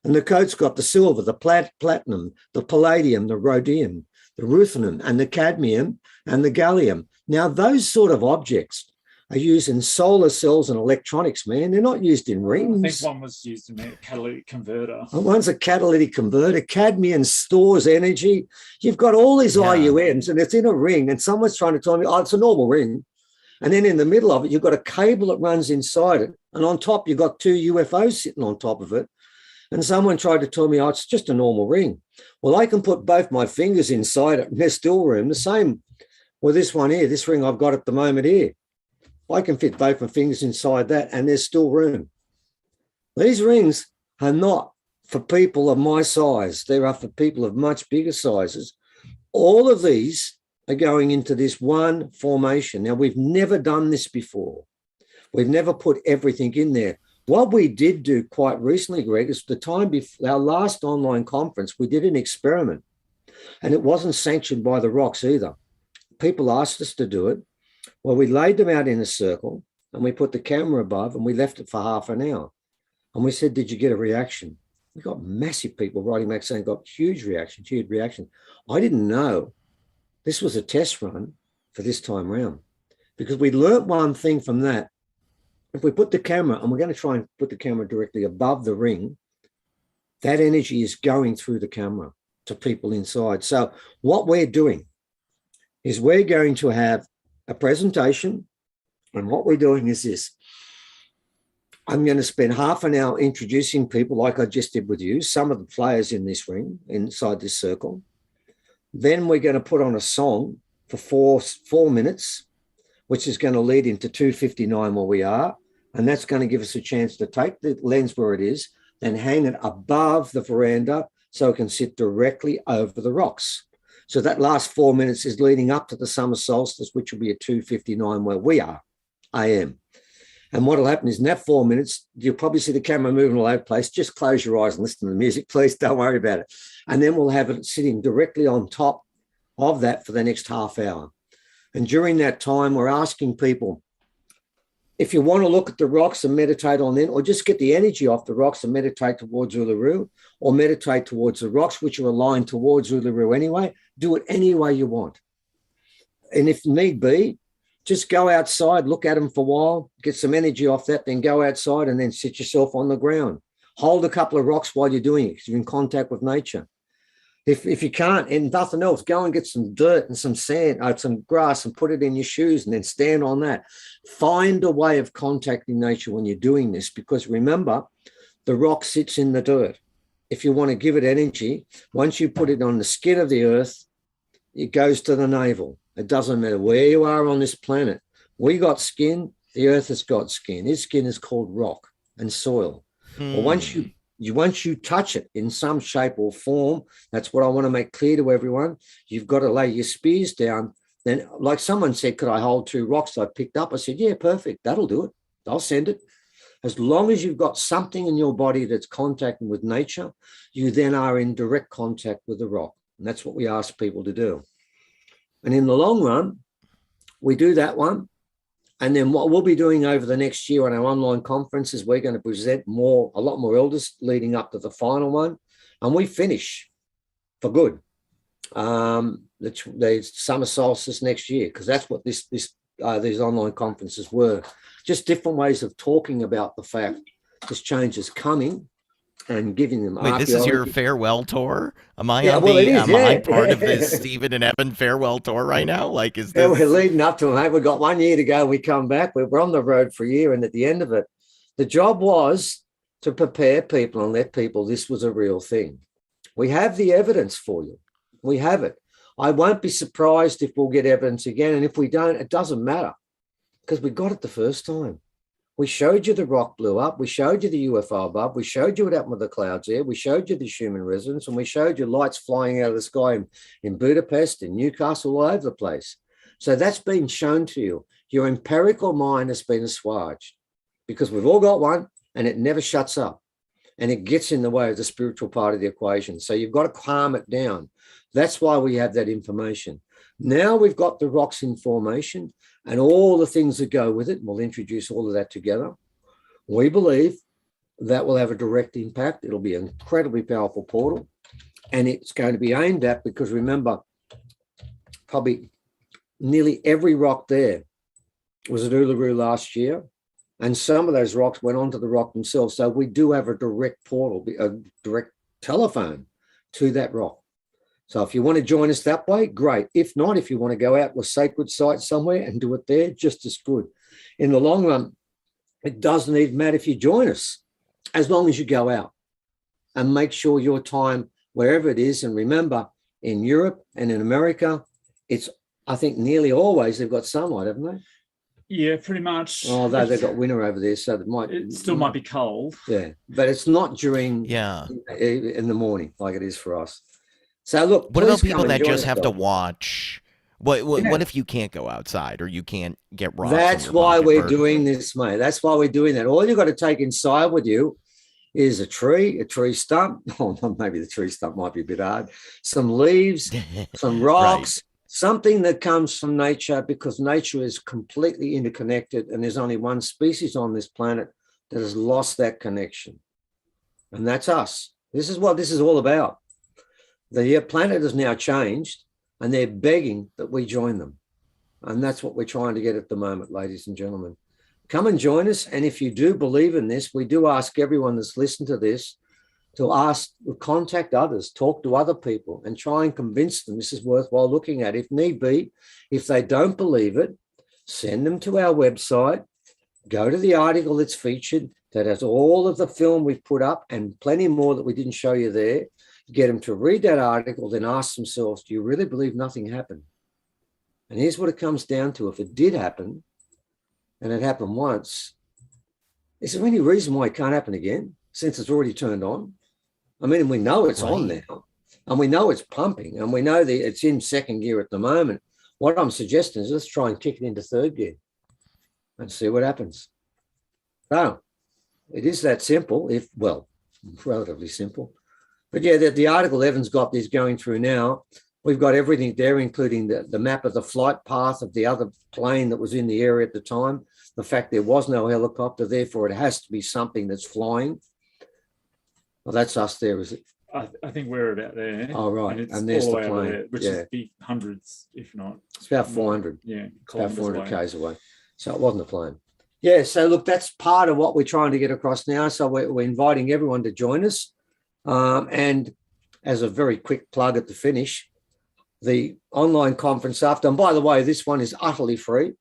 And the coat's got the silver, the platinum, the palladium, the rhodium, the ruthenium, and the cadmium, and the gallium. Now, those sort of objects are used in solar cells and electronics, man. They're not used in rings. I think one was used in a catalytic converter. One's a catalytic converter. Cadmium stores energy. You've got all these IUMs, and it's in a ring, and someone's trying to tell me, oh, it's a normal ring. And then in the middle of it, you've got a cable that runs inside it. And on top, you've got 2 UFOs sitting on top of it. And someone tried to tell me, oh, it's just a normal ring. Well, I can put both my fingers inside it, and there's still room. The same with this one here, this ring I've got at the moment here. I can fit both my fingers inside that, and there's still room. These rings are not for people of my size. They are for people of much bigger sizes. All of these are going into this one formation. Now, we've never done this before. We've never put everything in there. What we did do quite recently, Greg, is the time before our last online conference, we did an experiment, and it wasn't sanctioned by the rocks either. People asked us to do it. Well, we laid them out in a circle, and we put the camera above, and we left it for half an hour. And we said, did you get a reaction? We got massive people writing back saying, got huge reaction, huge reaction. I didn't know this was a test run for this time round, because we learnt one thing from that. If we put the camera, and we're going to try and put the camera directly above the ring, that energy is going through the camera to people inside. So what we're doing is we're going to have a presentation, and what we're doing is this. I'm going to spend half an hour introducing people like I just did with you, some of the players in this ring, inside this circle. Then we're going to put on a song for 4 minutes, which is going to lead into 2:59 where we are. And that's going to give us a chance to take the lens where it is, then hang it above the veranda so it can sit directly over the rocks. So that last 4 minutes is leading up to the summer solstice, which will be at 2:59 where we are, AM. And what will happen is in that 4 minutes, you'll probably see the camera moving all over the place. Just close your eyes and listen to the music, please. Don't worry about it. And then we'll have it sitting directly on top of that for the next half hour. And during that time, we're asking people, if you want to look at the rocks and meditate on them, or just get the energy off the rocks and meditate towards Uluru, or meditate towards the rocks, which are aligned towards Uluru anyway, do it any way you want. And if need be, just go outside, look at them for a while, get some energy off that, then go outside and then sit yourself on the ground. Hold a couple of rocks while you're doing it because you're in contact with nature. If you can't, and nothing else, go and get some dirt and some sand, some grass and put it in your shoes and then stand on that. Find a way of contacting nature when you're doing this, because remember, the rock sits in the dirt. If you want to give it energy, once you put it on the skin of the earth, it goes to the navel. It doesn't matter where you are on this planet. We got skin, the earth has got skin. Its skin is called rock and soil. Well, once you touch it in some shape or form, that's what I want to make clear to everyone. You've got to lay your spears down. Then, like someone said, could I hold 2 rocks I picked up? I said, yeah, perfect. That'll do it. I'll send it. As long as you've got something in your body that's contacting with nature, you then are in direct contact with the rock. And that's what we ask people to do. And in the long run, we do that one. And then what we'll be doing over the next year on our online conferences, we're going to present a lot more elders leading up to the final one. And we finish for good the summer solstice next year, because that's what these online conferences were. Just different ways of talking about the fact this change is coming and giving them. Wait, this is your farewell tour? Am I Yeah, on well, the? it is, Am I yeah. part of this Stephen and Evan farewell tour right now? Like, is Yeah, this? we're leading up to it, mate. We've got 1 year to go. We come back. We're on the road for a year, and at the end of it, the job was to prepare people and let people. This was a real thing. We have the evidence for you. We have it. I won't be surprised if we'll get evidence again, and if we don't, it doesn't matter, because we got it the first time. We showed you the rock blew up. We showed you the UFO above. We showed you what happened with the clouds there. We showed you the human residents, and we showed you lights flying out of the sky in Budapest, in Newcastle, all over the place. So that's been shown to you. Your empirical mind has been assuaged, because we've all got one, and it never shuts up, and it gets in the way of the spiritual part of the equation. So you've got to calm it down. That's why we have that information. Now we've got the rocks in formation and all the things that go with it. We'll introduce all of that together. We believe that will have a direct impact. It'll be an incredibly powerful portal, and it's going to be aimed at, because remember, probably nearly every rock there was at Uluru last year, and some of those rocks went onto the rock themselves. So we do have a direct portal, a direct telephone to that rock. So if you want to join us that way, great. If not, if you want to go out to a sacred site somewhere and do it there, just as good. In the long run, it doesn't even matter if you join us, as long as you go out and make sure your time, wherever it is. And remember, in Europe and in America, it's, I think, nearly always they've got sunlight, haven't they? Yeah, pretty much. Although they've got winter over there, so it still might be cold. Yeah, but it's not during in the morning like it is for us. So look, what about people that just have to watch? What if you can't go outside or you can't get rocks? That's why we're doing this, mate. That's why we're doing that. All you've got to take inside with you is a tree stump. Oh, maybe the tree stump might be a bit hard. Some leaves, some rocks, something that comes from nature, because nature is completely interconnected, and there's only one species on this planet that has lost that connection, and that's us. This is what this is all about. The planet has now changed, and they're begging that we join them. And that's what we're trying to get at the moment, ladies and gentlemen. Come and join us. And if you do believe in this, we do ask everyone that's listened to this to contact others, talk to other people, and try and convince them this is worthwhile looking at. If need be, if they don't believe it, send them to our website, go to the article that's featured that has all of the film we've put up and plenty more that we didn't show you there. Get them to read that article, then ask themselves, do you really believe nothing happened? And here's what it comes down to. If it did happen, and it happened once, is there any reason why it can't happen again, since it's already turned on? I mean, we know it's on Right. now, and we know it's pumping, and we know that it's in second gear at the moment. What I'm suggesting is let's try and kick it into third gear and see what happens. So it is that simple, relatively simple. But yeah, the article Evan's got is going through now. We've got everything there, including the map of the flight path of the other plane that was in the area at the time. The fact there was no helicopter, therefore it has to be something that's flying. Well, that's us there, is it? I think we're about there. Oh, right. And it's And there's all the the way over plane. there, which Yeah. is big hundreds, if not. It's about 400. Yeah, About kilometers 400 away. k's away. So it wasn't a plane. Yeah, so look, that's part of what we're trying to get across now. So we're inviting everyone to join us. And as a very quick plug at the finish, the online conference after, and by the way, this one is utterly free.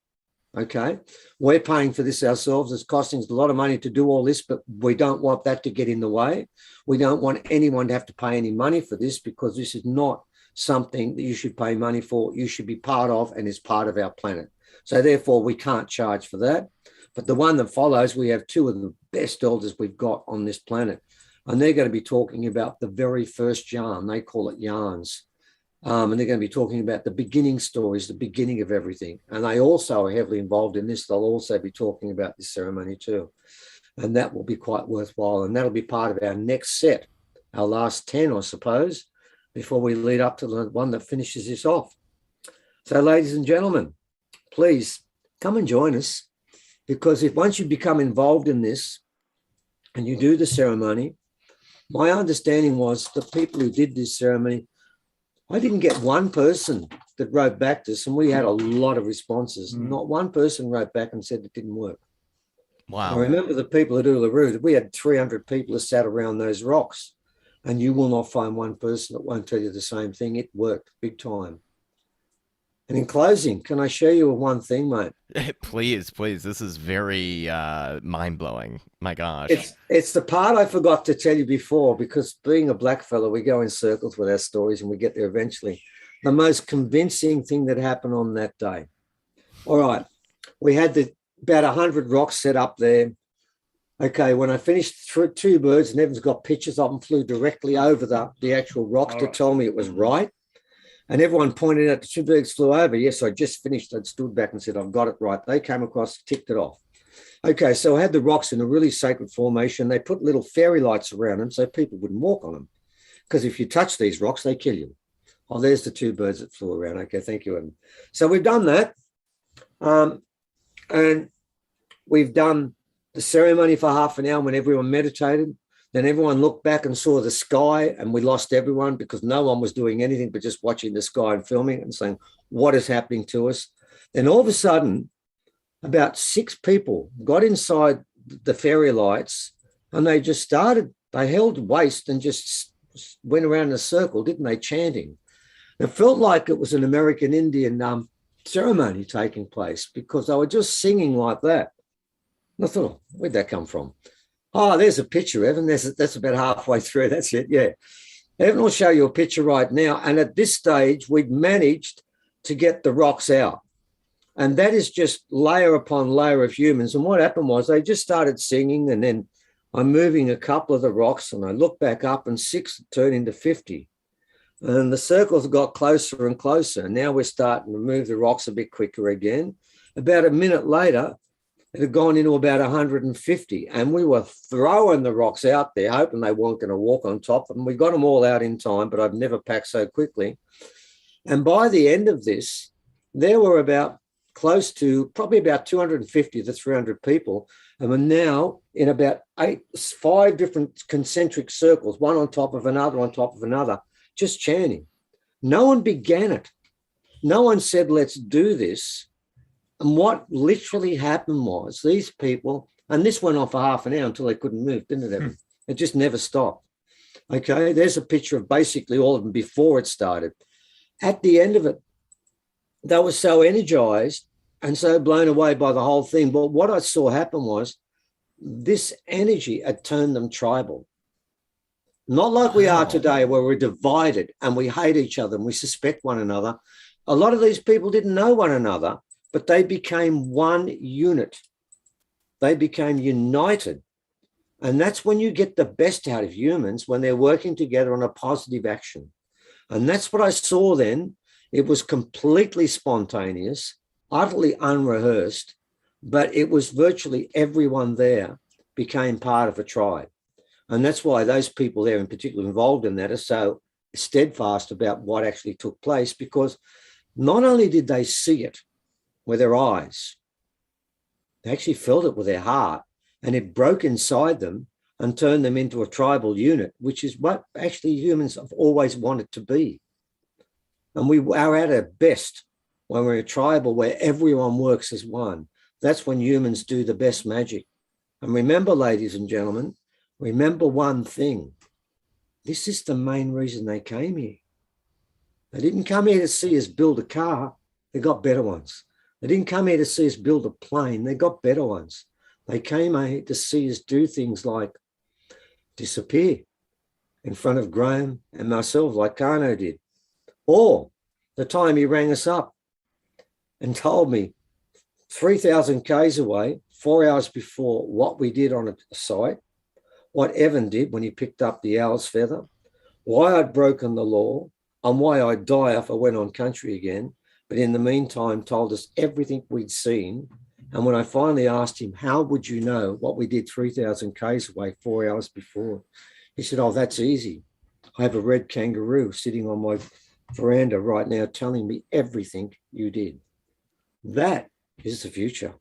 Okay, we're paying for this ourselves. It's costing us a lot of money to do all this, but we don't want that to get in the way. We don't want anyone to have to pay any money for this, because this is not something that you should pay money for. You should be part of, and is part of our planet. So therefore, we can't charge for that. But the one that follows, we have two of the best elders we've got on this planet. And they're going to be talking about the very first yarn. They call it yarns. And they're going to be talking about the beginning stories, the beginning of everything. And they also are heavily involved in this. They'll also be talking about this ceremony too. And that will be quite worthwhile. And that'll be part of our next set, our last 10, I suppose, before we lead up to the one that finishes this off. So, ladies and gentlemen, please come and join us, because if once you become involved in this and you do the ceremony, my understanding was the people who did this ceremony, I didn't get one person that wrote back to us, and we had a lot of responses. Not one person wrote back and said it didn't work. Wow. I remember the people at Uluru, we had 300 people that sat around those rocks, and you will not find one person that won't tell you the same thing. It worked big time. And in closing, can I show you one thing, mate? Please, please. This is very mind-blowing. My gosh. It's the part I forgot to tell you before, because being a black fellow, we go in circles with our stories and we get there eventually. The most convincing thing that happened on that day. All right. We had about 100 rocks set up there. Okay, when I finished two birds, and Evan's got pictures of them, flew directly over the actual rocks to tell me it was right. And everyone pointed out the two birds flew over. Yes, I just finished. I'd stood back and said, I've got it right. They came across, ticked it off. Okay, so I had the rocks in a really sacred formation. They put little fairy lights around them so people wouldn't walk on them. Because if you touch these rocks, they kill you. Oh, there's the two birds that flew around. Okay, thank you, Evan. So we've done that. And we've done the ceremony for half an hour when everyone meditated. Then everyone looked back and saw the sky, and we lost everyone because no one was doing anything but just watching the sky and filming it and saying, what is happening to us? Then all of a sudden, about 6 people got inside the fairy lights, and they just started, they held waist and just went around in a circle, didn't they, chanting. It felt like it was an American Indian ceremony taking place, because they were just singing like that. And I thought, where'd that come from? Oh, there's a picture, Evan. That's about halfway through. That's it, yeah. Evan will show you a picture right now. And at this stage, we've managed to get the rocks out. And that is just layer upon layer of humans. And what happened was they just started singing, and then I'm moving a couple of the rocks, and I look back up, and 6 turned into 50. And the circles got closer and closer. Now we're starting to move the rocks a bit quicker again. About a minute later, it had gone into about 150, and we were throwing the rocks out there, hoping they weren't going to walk on top of them. We got them all out in time, but I've never packed so quickly. And by the end of this, there were about close to probably about 250 to 300 people, and we're now in about 5 different concentric circles, one on top of another, on top of another, just chanting. No one began it. No one said, let's do this. And what literally happened was these people, and this went on for half an hour until they couldn't move, didn't it, Evan? It just never stopped. Okay, there's a picture of basically all of them before it started. At the end of it, they were so energized and so blown away by the whole thing. But what I saw happen was this energy had turned them tribal. Not like we are today, where we're divided and we hate each other and we suspect one another. A lot of these people didn't know one another, but they became one unit. They became united. And that's when you get the best out of humans, when they're working together on a positive action. And that's what I saw then. It was completely spontaneous, utterly unrehearsed, but it was virtually everyone there became part of a tribe. And that's why those people there in particular involved in that are so steadfast about what actually took place, because not only did they see it with their eyes, they actually felt it with their heart, and it broke inside them and turned them into a tribal unit, which is what actually humans have always wanted to be. And we are at our best when we're a tribal where everyone works as one. That's when humans do the best magic. And remember, ladies and gentlemen, remember one thing. This is the main reason they came here. They didn't come here to see us build a car. They got better ones. They didn't come here to see us build a plane. They got better ones. They came here to see us do things like disappear in front of Graham and myself, like Kano did. Or the time he rang us up and told me 3,000 Ks away, 4 hours before, what we did on a site, what Evan did when he picked up the owl's feather, why I'd broken the law, and why I'd die if I went on country again. But in the meantime, told us everything we'd seen. And when I finally asked him, how would you know what we did 3,000 Ks away 4 hours before? He said, oh, that's easy. I have a red kangaroo sitting on my veranda right now telling me everything you did. That is the future.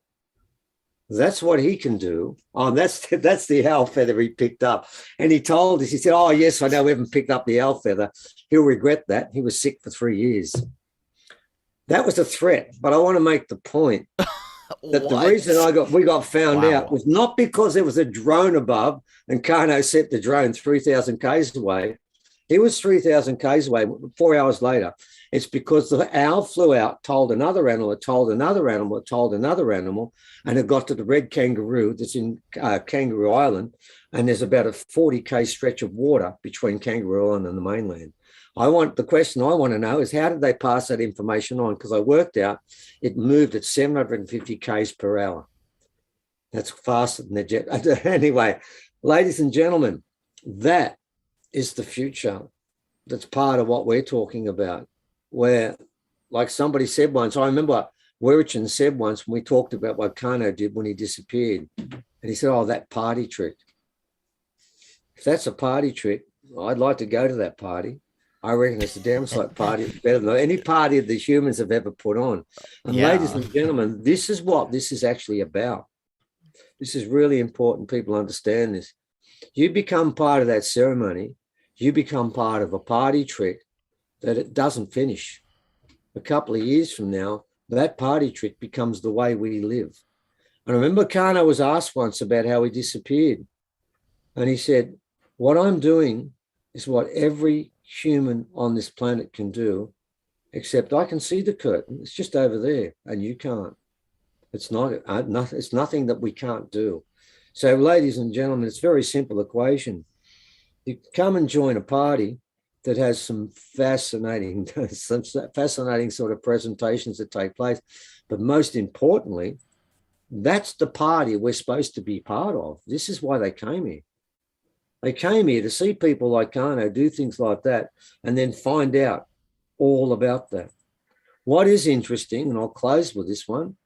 That's what he can do. Oh, that's the owl feather he picked up. And he told us, he said, oh, yes, I know we haven't picked up the owl feather. He'll regret that. He was sick for 3 years. That was a threat. But I want to make the point that the reason we got found out was not because there was a drone above and Kano sent the drone 3,000 Ks away. He was 3,000 Ks away 4 hours later. It's because the owl flew out, told another animal, it told another animal, it told another animal, and it got to the red kangaroo that's in Kangaroo Island, and there's about a 40 K stretch of water between Kangaroo Island and the mainland. The question I want to know is, how did they pass that information on? Because I worked out it moved at 750 Ks per hour. That's faster than the jet. Anyway, ladies and gentlemen, that is the future. That's part of what we're talking about. Where, like somebody said once, I remember Werichin said once when we talked about what Kano did when he disappeared, and he said, oh, that party trick. If that's a party trick, I'd like to go to that party. I reckon it's a damn sight party better than any party the humans have ever put on. And ladies and gentlemen, this is what this is actually about. This is really important. People understand this. You become part of that ceremony. You become part of a party trick that it doesn't finish. A couple of years from now, that party trick becomes the way we live. And I remember Kano was asked once about how he disappeared. And he said, what I'm doing is what every human on this planet can do, except I can see the curtain. It's just over there and you can't. It's nothing that we can't do. So ladies and gentlemen, it's a very simple equation. You come and join a party that has some fascinating sort of presentations that take place. But most importantly, that's the party we're supposed to be part of. This is why they came here. They came here to see people like Kano do things like that and then find out all about that. What is interesting, and I'll close with this one.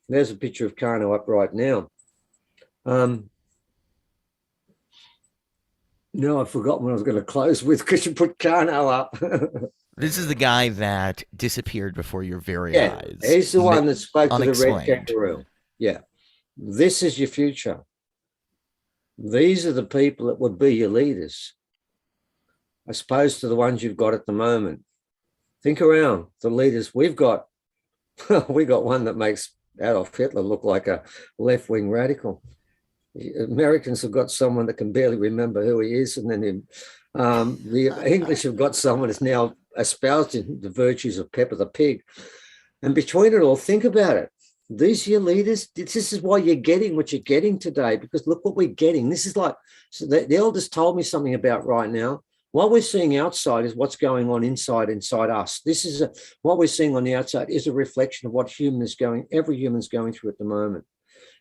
There's a picture of Kano up right now. No, I've forgotten what I was going to close with because you put Kano up. This is the guy that disappeared before your very eyes. He's the one that spoke to the red kangaroo. Yeah. This is your future. These are the people that would be your leaders, as opposed to the ones you've got at the moment. Think around the leaders we've got. We got one that makes Adolf Hitler look like a left-wing radical. Americans have got someone that can barely remember who he is, and then the English have got someone that's now espousing the virtues of Pepper the Pig. And between it all, think about it. These are your leaders. This is why you're getting what you're getting today, because look what we're getting. This is like, so the elders told me something about right now. What we're seeing outside is what's going on inside us. This is what we're seeing on the outside is a reflection of what every human's going through at the moment.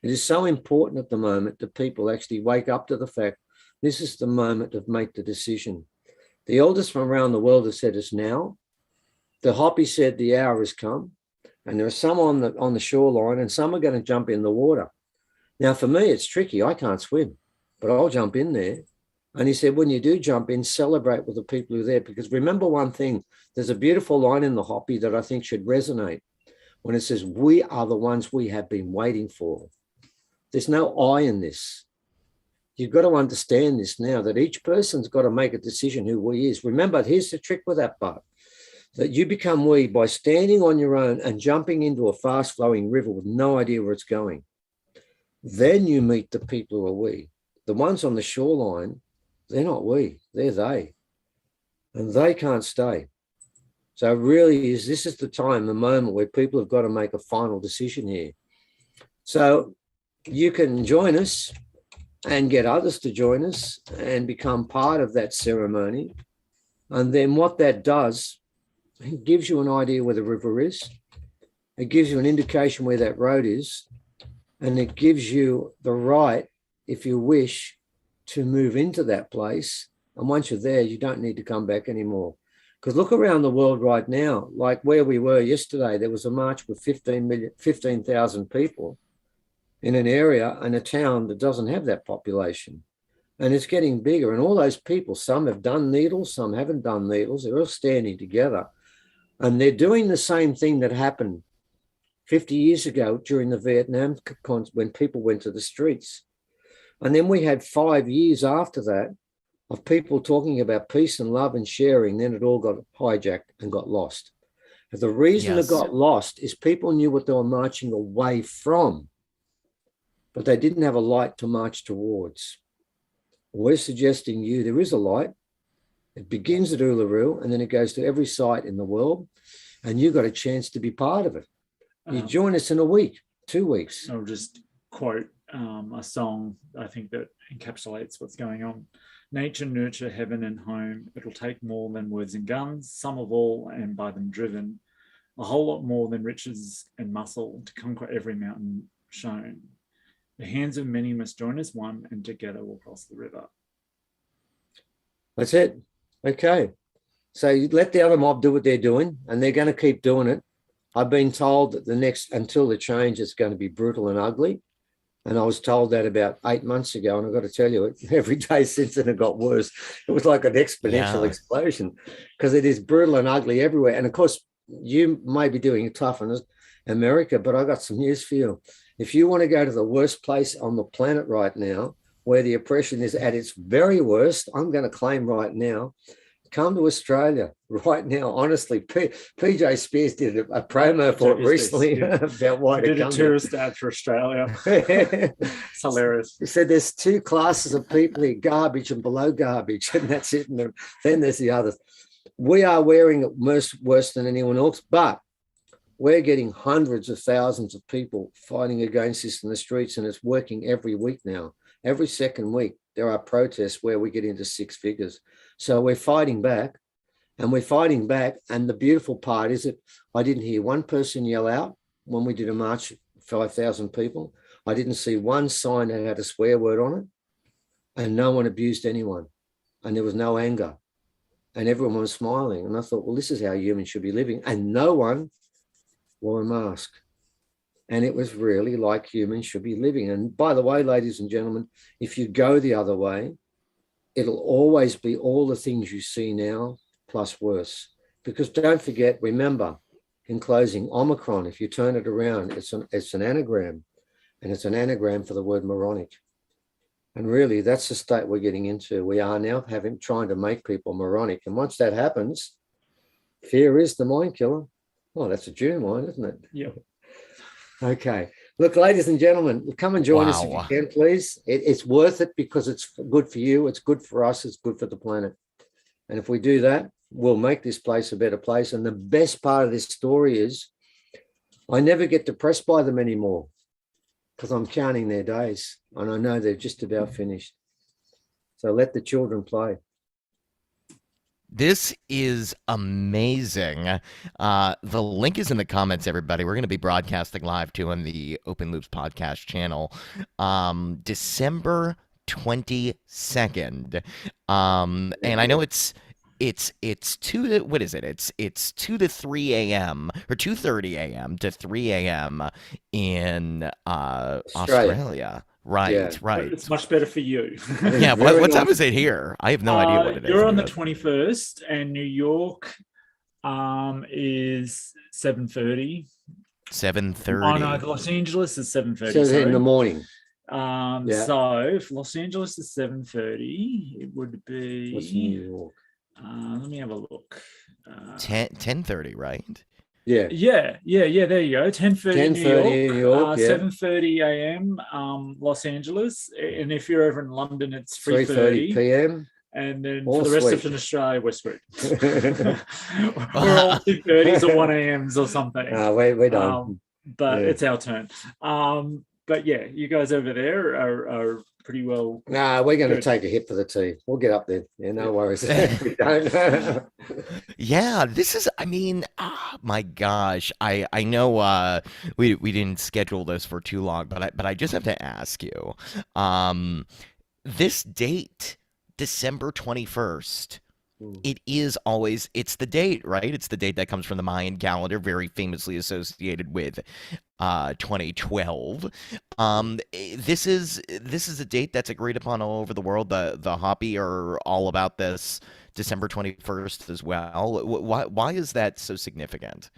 It is so important at the moment that people actually wake up to the fact this is the moment to make the decision. The elders from around the world have said it's now. The Hopi said the hour has come, and there are some on the shoreline, and some are going to jump in the water. Now, for me, it's tricky. I can't swim, but I'll jump in there. And he said, when you do jump in, celebrate with the people who are there. Because remember one thing, there's a beautiful line in the Hopi that I think should resonate when it says, we are the ones we have been waiting for. There's no I in this. You've got to understand this now, that each person's got to make a decision who we is. Remember, here's the trick with that part, that you become we by standing on your own and jumping into a fast-flowing river with no idea where it's going. Then you meet the people who are we. The ones on the shoreline, they're not we, they're they. And they can't stay. So really, this is the time, the moment where people have got to make a final decision here. So you can join us and get others to join us and become part of that ceremony. And then what that does, it gives you an idea where the river is. It gives you an indication where that road is. And it gives you the right, if you wish, to move into that place. And once you're there, you don't need to come back anymore. Because look around the world right now, like where we were yesterday, there was a march with 15,000 people in an area and a town that doesn't have that population. And it's getting bigger. And all those people, some have done needles, some haven't done needles. They're all standing together. And they're doing the same thing that happened 50 years ago during the Vietnam when people went to the streets. And then we had 5 years after that of people talking about peace and love and sharing. Then it all got hijacked and got lost. And the reason it got lost is people knew what they were marching away from, but they didn't have a light to march towards. We're suggesting you there is a light. It begins at Uluru and then it goes to every site in the world, and you've got a chance to be part of it. You join us in a week, 2 weeks. I'll just quote a song, I think, that encapsulates what's going on. Nature, nurture, heaven and home. It'll take more than words and guns, some of all and by them driven. A whole lot more than riches and muscle to conquer every mountain shown. The hands of many must join as one, and together we'll cross the river. That's it. Okay. So you let the other mob do what they're doing, and they're going to keep doing it. I've been told that until the change, it's going to be brutal and ugly. And I was told that about 8 months ago. And I've got to tell you, every day since then, it got worse. It was like an exponential explosion, because it is brutal and ugly everywhere. And of course, you may be doing it tough in America, but I got some news for you. If you want to go to the worst place on the planet right now, where the oppression is at its very worst, I'm going to claim right now, come to Australia right now. Honestly, PJ Spears did a promo for it recently about why he did a tourist ad for Australia. It's hilarious. He said there's two classes of people here, garbage and below garbage, and that's it. And then there's the others. We are wearing it worse than anyone else, but we're getting hundreds of thousands of people fighting against this in the streets, and it's working every week now. Every second week, there are protests where we get into six figures. So we're fighting back, and the beautiful part is that I didn't hear one person yell out when we did a march, 5,000 people. I didn't see one sign that had a swear word on it, and no one abused anyone, and there was no anger, and everyone was smiling. And I thought, well, this is how humans should be living. And no one wore a mask. And it was really like humans should be living. And by the way, ladies and gentlemen, if you go the other way, it'll always be all the things you see now plus worse. Because don't forget, remember, in closing, Omicron, if you turn it around, it's an anagram, and it's an anagram for the word moronic. And really, that's the state we're getting into. We are now trying to make people moronic. And once that happens, fear is the mind killer. Oh, that's a June line, isn't it? Yeah. Okay. Look, ladies and gentlemen, come and join us if you can, please. It's worth it because it's good for you. It's good for us. It's good for the planet. And if we do that, we'll make this place a better place. And the best part of this story is I never get depressed by them anymore because I'm counting their days and I know they're just about finished. So let the children play. This is amazing. The link is in the comments, everybody. We're going to be broadcasting live too on the Open Loops podcast channel, December 22nd. And I know it's 2 to what is it? It's 2 to 3 a.m. or 2:30 a.m. to 3 a.m. in Australia. Australia. Right, Yeah. right. It's much better for you. Yeah, what time is it here? I have no idea what it is. You're on the 21st, and New York is 7:30. 7:30. Oh no, Los Angeles is 7:30. So in the morning. Yeah. So if Los Angeles is 7:30, it would What's be. New York? Let me have a look. 10:30, right? Yeah. Yeah. There you go. 10:30 New York. 7:30 a.m. Los Angeles, and if you're over in London, it's 3:30 p.m. And then All for the rest sweet. of Australia, we're screwed. We're all 2:30s or 1 a.m.s or something. We're done. But it's our turn. But yeah, you guys over there are pretty well. No, we're going to good. take a hit for the team. We'll get up there. Yeah, no worries. We don't. Yeah, this is, I mean, my gosh. I know we didn't schedule this for too long, but I just have to ask you. This date, December 21st. It is always, it's the date, right? It's the date that comes from the Mayan calendar, very famously associated with 2012. This is a date that's agreed upon all over the world. The Hopi are all about this December 21st as well. Why is that so significant?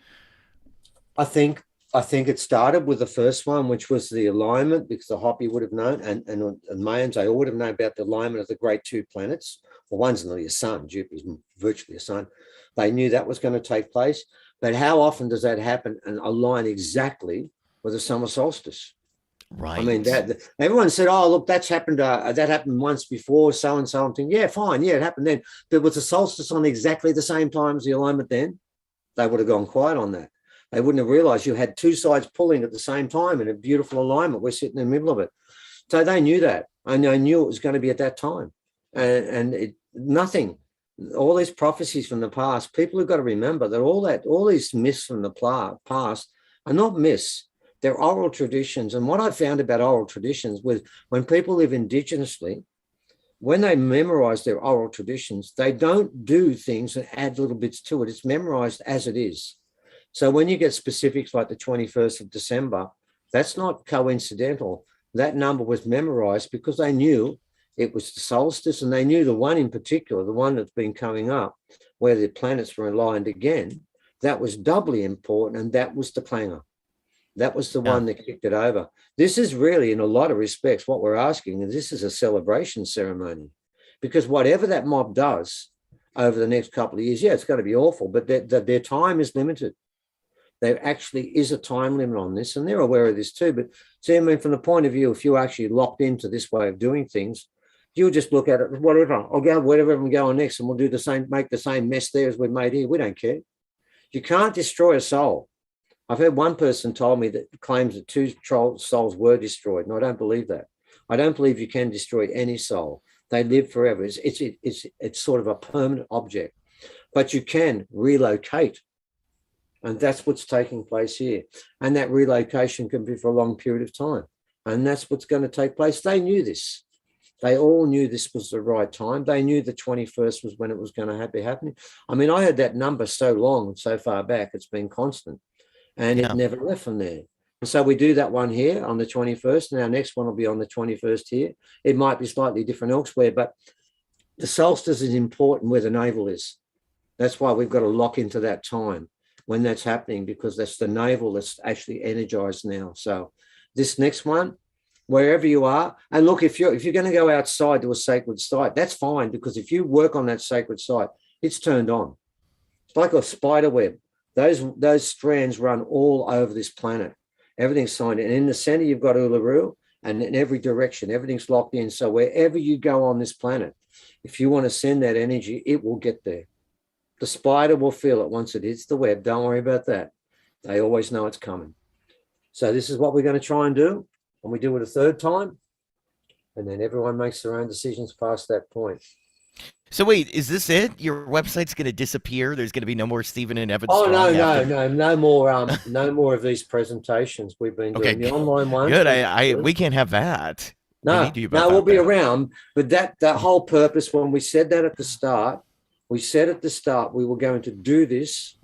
I think it started with the first one, which was the alignment, because the Hopi would have known, and Mayans, they all would have known about the alignment of the great two planets. Well, one's nearly a sun, Jupiter's virtually a sun. They knew that was going to take place. But how often does that happen and align exactly with the summer solstice? Right. I mean, everyone said, "Oh, look, that happened once before, so and so." I'm thinking, yeah, fine, yeah, it happened then. But was the solstice on exactly the same time as the alignment then? They would have gone quiet on that. They wouldn't have realized you had two sides pulling at the same time in a beautiful alignment. We're sitting in the middle of it. So they knew that, and they knew it was going to be at that time. And nothing, all these prophecies from the past, people have got to remember that all these myths from the past are not myths. They're oral traditions. And what I found about oral traditions was when people live indigenously, when they memorize their oral traditions, they don't do things and add little bits to it. It's memorized as it is. So when you get specifics like the 21st of December, that's not coincidental. That number was memorized because they knew it was the solstice, and they knew the one in particular, the one that's been coming up, where the planets were aligned again, that was doubly important, and that was the clangor. That was the one that kicked it over. This is really, in a lot of respects, what we're asking, and this is a celebration ceremony, because whatever that mob does over the next couple of years, yeah, it's going to be awful, but their time is limited. There actually is a time limit on this, and they're aware of this too. But see, I mean, from the point of view, if you're actually locked into this way of doing things, you'll just look at it, whatever, I'll go wherever I'm going next, and we'll do the same, make the same mess there as we've made here. We don't care. You can't destroy a soul. I've heard one person told me that claims that two souls were destroyed, and I don't believe that. I don't believe you can destroy any soul. They live forever. It's sort of a permanent object, but you can relocate. And that's what's taking place here. And that relocation can be for a long period of time. And that's what's going to take place. They knew this. They all knew this was the right time. They knew the 21st was when it was going to be happening. I mean, I had that number so long and so far back, it's been constant. And it never left from there. And so we do that one here on the 21st, and our next one will be on the 21st here. It might be slightly different elsewhere, but the solstice is important where the navel is. That's why we've got to lock into that time when that's happening, because that's the navel that's actually energized now. So this next one, wherever you are, and look, if you're going to go outside to a sacred site, that's fine, because if you work on that sacred site, it's turned on. It's like a spider web. Those strands run all over this planet. Everything's signed in. In the center, you've got Uluru, and in every direction, everything's locked in. So wherever you go on this planet, if you want to send that energy, it will get there. The spider will feel it once it hits the web. Don't worry about that. They always know it's coming. So this is what we're going to try and do. And we do it a third time. And then everyone makes their own decisions past that point. So wait, is this it? Your website's going to disappear? There's going to be no more Stephen and Evan Oh no, Strong no, after? no, no more. No more of these presentations we've been Okay, doing. The online ones good. we've I been doing. we can't have that. We No, need you about no, we'll that be bad. around. But that whole purpose, when we said that at the start, we said at the start we were going to do this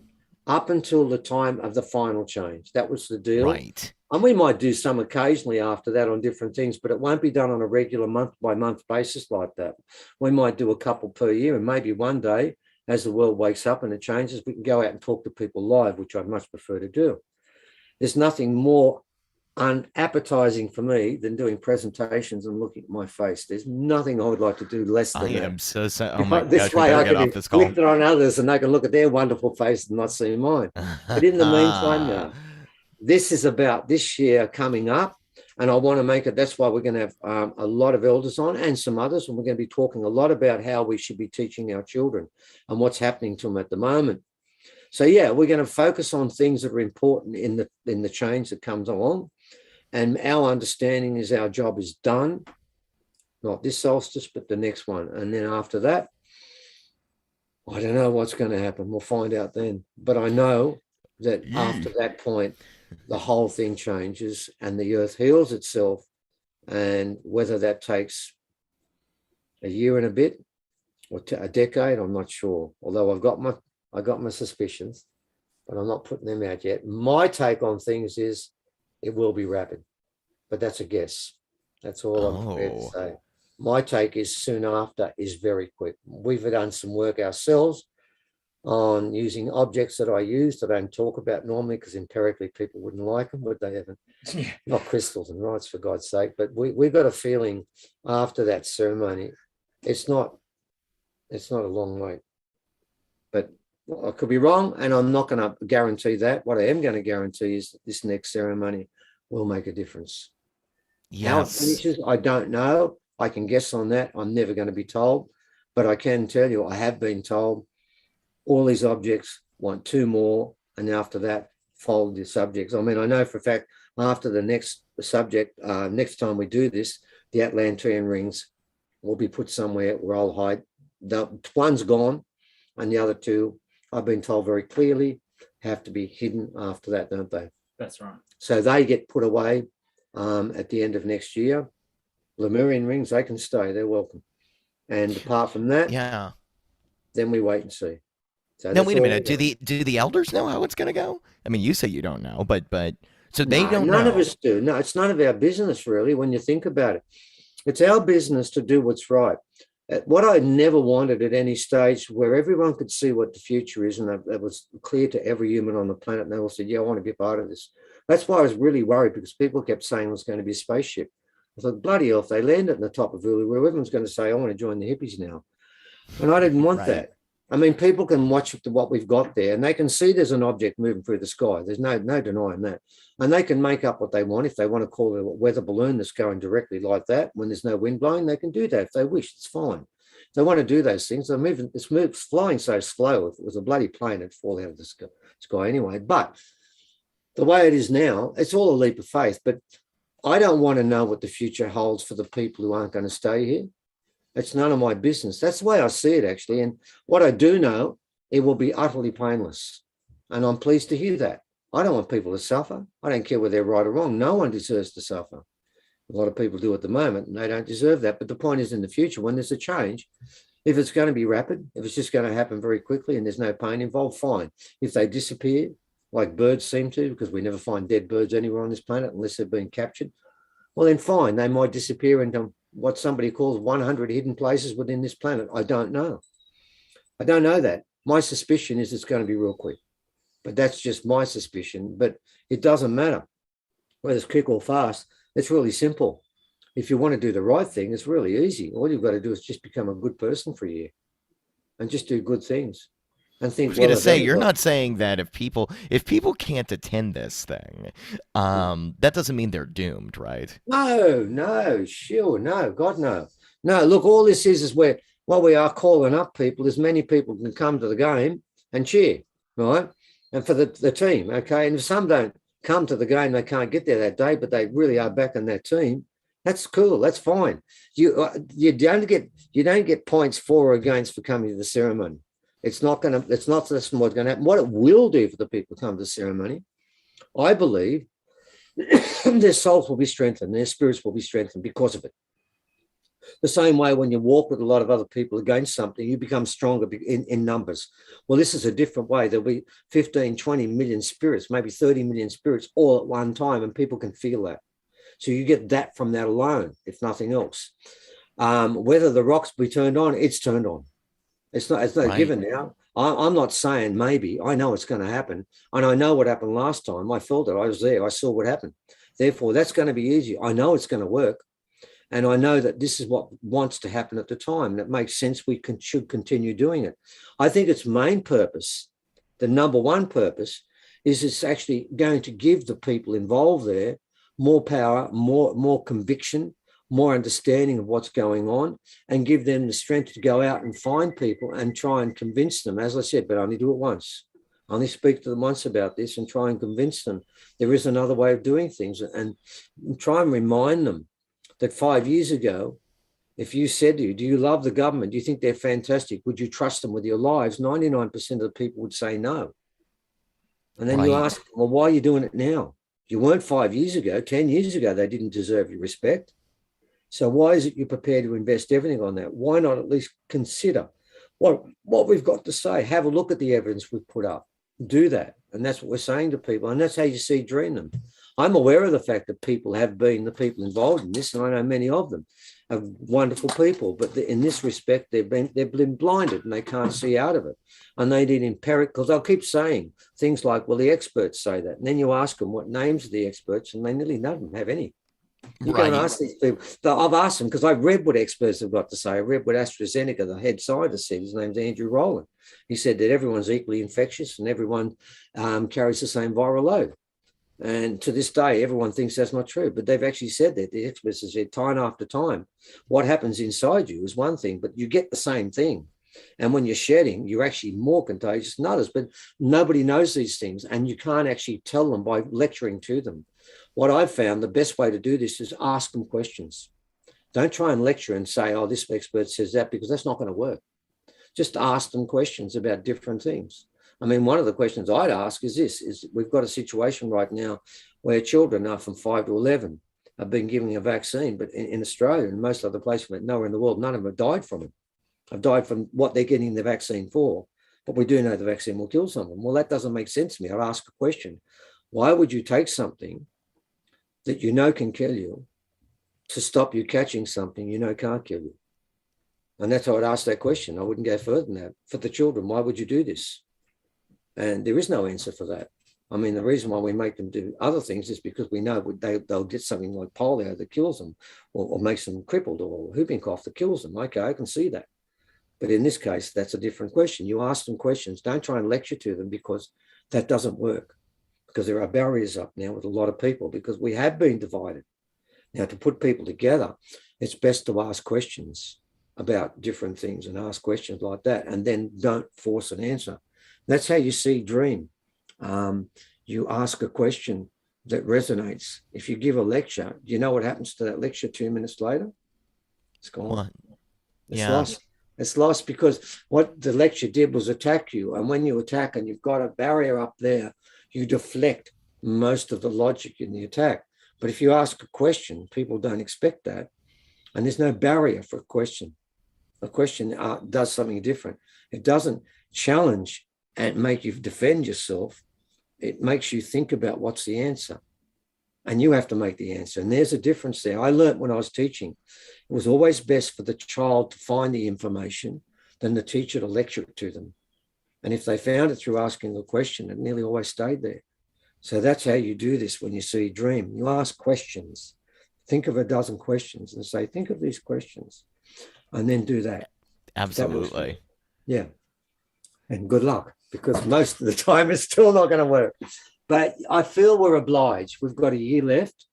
up until the time of the final change. That was the deal. Right. And we might do some occasionally after that on different things, but it won't be done on a regular month by month basis like that. We might do a couple per year, and maybe one day, as the world wakes up and it changes, we can go out and talk to people live, which I'd much prefer to do. There's nothing more unappetizing for me than doing presentations and looking at my face. There's nothing I would like to do less I than that. am so sorry. Oh my This gosh, we way better I get can off this call. inflict it on others and they can look at their wonderful face and not see mine. But in the meantime, no. This is about this year coming up, and I want to make it. That's why we're going to have a lot of elders on and some others, and we're going to be talking a lot about how we should be teaching our children and what's happening to them at the moment. So yeah, we're going to focus on things that are important in the change that comes along, and our understanding is our job is done, not this solstice, but the next one, and then after that, I don't know what's going to happen. We'll find out then. But I know that after that point, the whole thing changes and the earth heals itself. And whether that takes a year and a bit or a decade, I'm not sure. Although I got my suspicions, but I'm not putting them out yet. My take on things is it will be rapid, but that's a guess. That's all I'm prepared to say. My take is soon after is very quick. We've done some work ourselves on using objects that I use that I don't talk about normally because empirically people wouldn't like them, would they, Evan? Yeah. Not crystals and rights, for God's sake. But we've got a feeling after that ceremony, it's not a long wait. But I could be wrong, and I'm not going to guarantee that. What I am going to guarantee is that this next ceremony will make a difference. How it finishes, I don't know. I can guess on that. I'm never going to be told. But I can tell you, I have been told all these objects want 2 more, and after that, fold the subjects. I mean, I know for a fact after the next subject, next time we do this, the Atlantean rings will be put somewhere where I'll hide. The one's gone, and the other 2, I've been told very clearly, have to be hidden after that, don't they? That's right. So they get put away at the end of next year. Lemurian rings, they can stay, they're welcome. And apart from that, yeah. Then we wait and see. So now wait a minute. Do the elders know how it's going to go? I mean, you say you don't know, but so they don't know. None of us do. No, it's none of our business really. When you think about it, it's our business to do what's right. What I never wanted at any stage, where everyone could see what the future is, and it was clear to every human on the planet, and they all said, "Yeah, I want to be part of this." That's why I was really worried, because people kept saying it was going to be a spaceship. I thought, bloody hell, if they landed on the top of Uluru, everyone's going to say, "I want to join the hippies now," and I didn't want that. I mean, people can watch what we've got there, and they can see there's an object moving through the sky. There's no denying that. And they can make up what they want. If they want to call it a weather balloon that's going directly like that, when there's no wind blowing, they can do that if they wish. It's fine. If they want to do those things, they're moving. It's flying so slow. If it was a bloody plane, it'd fall out of the sky anyway. But the way it is now, it's all a leap of faith. But I don't want to know what the future holds for the people who aren't going to stay here. It's none of my business. That's the way I see it, actually. And what I do know, it will be utterly painless. And I'm pleased to hear that. I don't want people to suffer. I don't care whether they're right or wrong. No one deserves to suffer. A lot of people do at the moment, and they don't deserve that. But the point is, in the future, when there's a change, if it's going to be rapid, if it's just going to happen very quickly and there's no pain involved, fine. If they disappear, like birds seem to, because we never find dead birds anywhere on this planet unless they're being captured, well, then fine. They might disappear into what somebody calls 100 hidden places within this planet. I don't know. I don't know that. My suspicion is it's going to be real quick, but that's just my suspicion. But it doesn't matter whether it's quick or fast. It's really simple. If you want to do the right thing, it's really easy. All you've got to do is just become a good person for a year and just do good things. And think, I was going to say, you're not saying that if people can't attend this thing, that doesn't mean they're doomed, right? No, sure, no, God, no. No, look, all this is where what we are calling up people, as many people can come to the game and cheer, right? And for the team, okay? And if some don't come to the game, they can't get there that day, but they really are backing that team, That's cool. That's fine. You don't get points for or against for coming to the ceremony. It's not that's what's going to happen. What it will do for the people who come to the ceremony, I believe, their souls will be strengthened, their spirits will be strengthened because of it. The same way when you walk with a lot of other people against something, you become stronger in numbers. Well, this is a different way. There'll be 15, 20 million spirits, maybe 30 million spirits all at one time, and people can feel that. So you get that from that alone, if nothing else. Whether the rocks be turned on, it's turned on. It's not right. Given now. I'm not saying maybe. I know it's going to happen. And I know what happened last time. I felt it. I was there. I saw what happened. Therefore, that's going to be easy. I know it's going to work. And I know that this is what wants to happen at the time. That makes sense. We should continue doing it. I think its main purpose, the number one purpose, is it's actually going to give the people involved there more power, more conviction, more understanding of what's going on, and give them the strength to go out and find people and try and convince them, as I said, but only do it once. Only speak to them once about this and try and convince them there is another way of doing things, and try and remind them that 5 years ago, if you said to you, do you love the government? Do you think they're fantastic? Would you trust them with your lives? 99% of the people would say no. And then you ask, well, why are you doing it now? You weren't 5 years ago, 10 years ago, they didn't deserve your respect. So why is it you're prepared to invest everything on that? Why not at least consider what we've got to say? Have a look at the evidence we've put up. Do that. And that's what we're saying to people. And that's how you see dream them. I'm aware of the fact that people have been the people involved in this, and I know many of them are wonderful people, but in this respect, they've been blinded and they can't see out of it. And they need empiric, because they'll keep saying things like, well, the experts say that. And then you ask them what names are the experts, and they nearly none of them have any. You can't ask these people. I've asked them because I've read what experts have got to say. I read what AstraZeneca, the head scientist, said. His name's Andrew Rowland. He said that everyone's equally infectious and everyone carries the same viral load. And to this day, everyone thinks that's not true. But they've actually said that. The experts have said time after time, what happens inside you is one thing, but you get the same thing. And when you're shedding, you're actually more contagious than others. But nobody knows these things, and you can't actually tell them by lecturing to them. What I've found, the best way to do this is ask them questions. Don't try and lecture and say, oh, this expert says that, because that's not going to work. Just ask them questions about different things. I mean, one of the questions I'd ask is this, is we've got a situation right now where children are from 5 to 11 have been given a vaccine, but in Australia and most other places, but nowhere in the world, none of them have died from it. Have died from what they're getting the vaccine for, but we do know the vaccine will kill someone. Well, that doesn't make sense to me. I'd ask a question. Why would you take something that you know can kill you to stop you catching something you know can't kill you? And that's how I'd ask that question. I wouldn't go further than that. For the children, why would you do this? And there is no answer for that. I mean, the reason why we make them do other things is because we know they'll get something like polio that kills them, or makes them crippled, or whooping cough that kills them. Okay, I can see that. But in this case, that's a different question. You ask them questions. Don't try and lecture to them, because that doesn't work. Because there are barriers up now with a lot of people, because we have been divided. Now, to put people together, it's best to ask questions about different things, and ask questions like that, and then don't force an answer. That's how you see dream. You ask a question that resonates. If you give a lecture, do you know what happens to that lecture 2 minutes later? It's gone. What? It's lost. It's lost, because what the lecture did was attack you. And when you attack and you've got a barrier up there, you deflect most of the logic in the attack. But if you ask a question, people don't expect that. And there's no barrier for a question. A question does something different. It doesn't challenge and make you defend yourself. It makes you think about what's the answer. And you have to make the answer. And there's a difference there. I learned when I was teaching, it was always best for the child to find the information than the teacher to lecture it to them. And if they found it through asking the question, it nearly always stayed there. So that's how you do this when you see a dream. You ask questions. Think of a dozen questions and say, think of these questions, and then do that. Absolutely. Yeah. And good luck, because most of the time it's still not going to work. But I feel we're obliged. We've got a year left,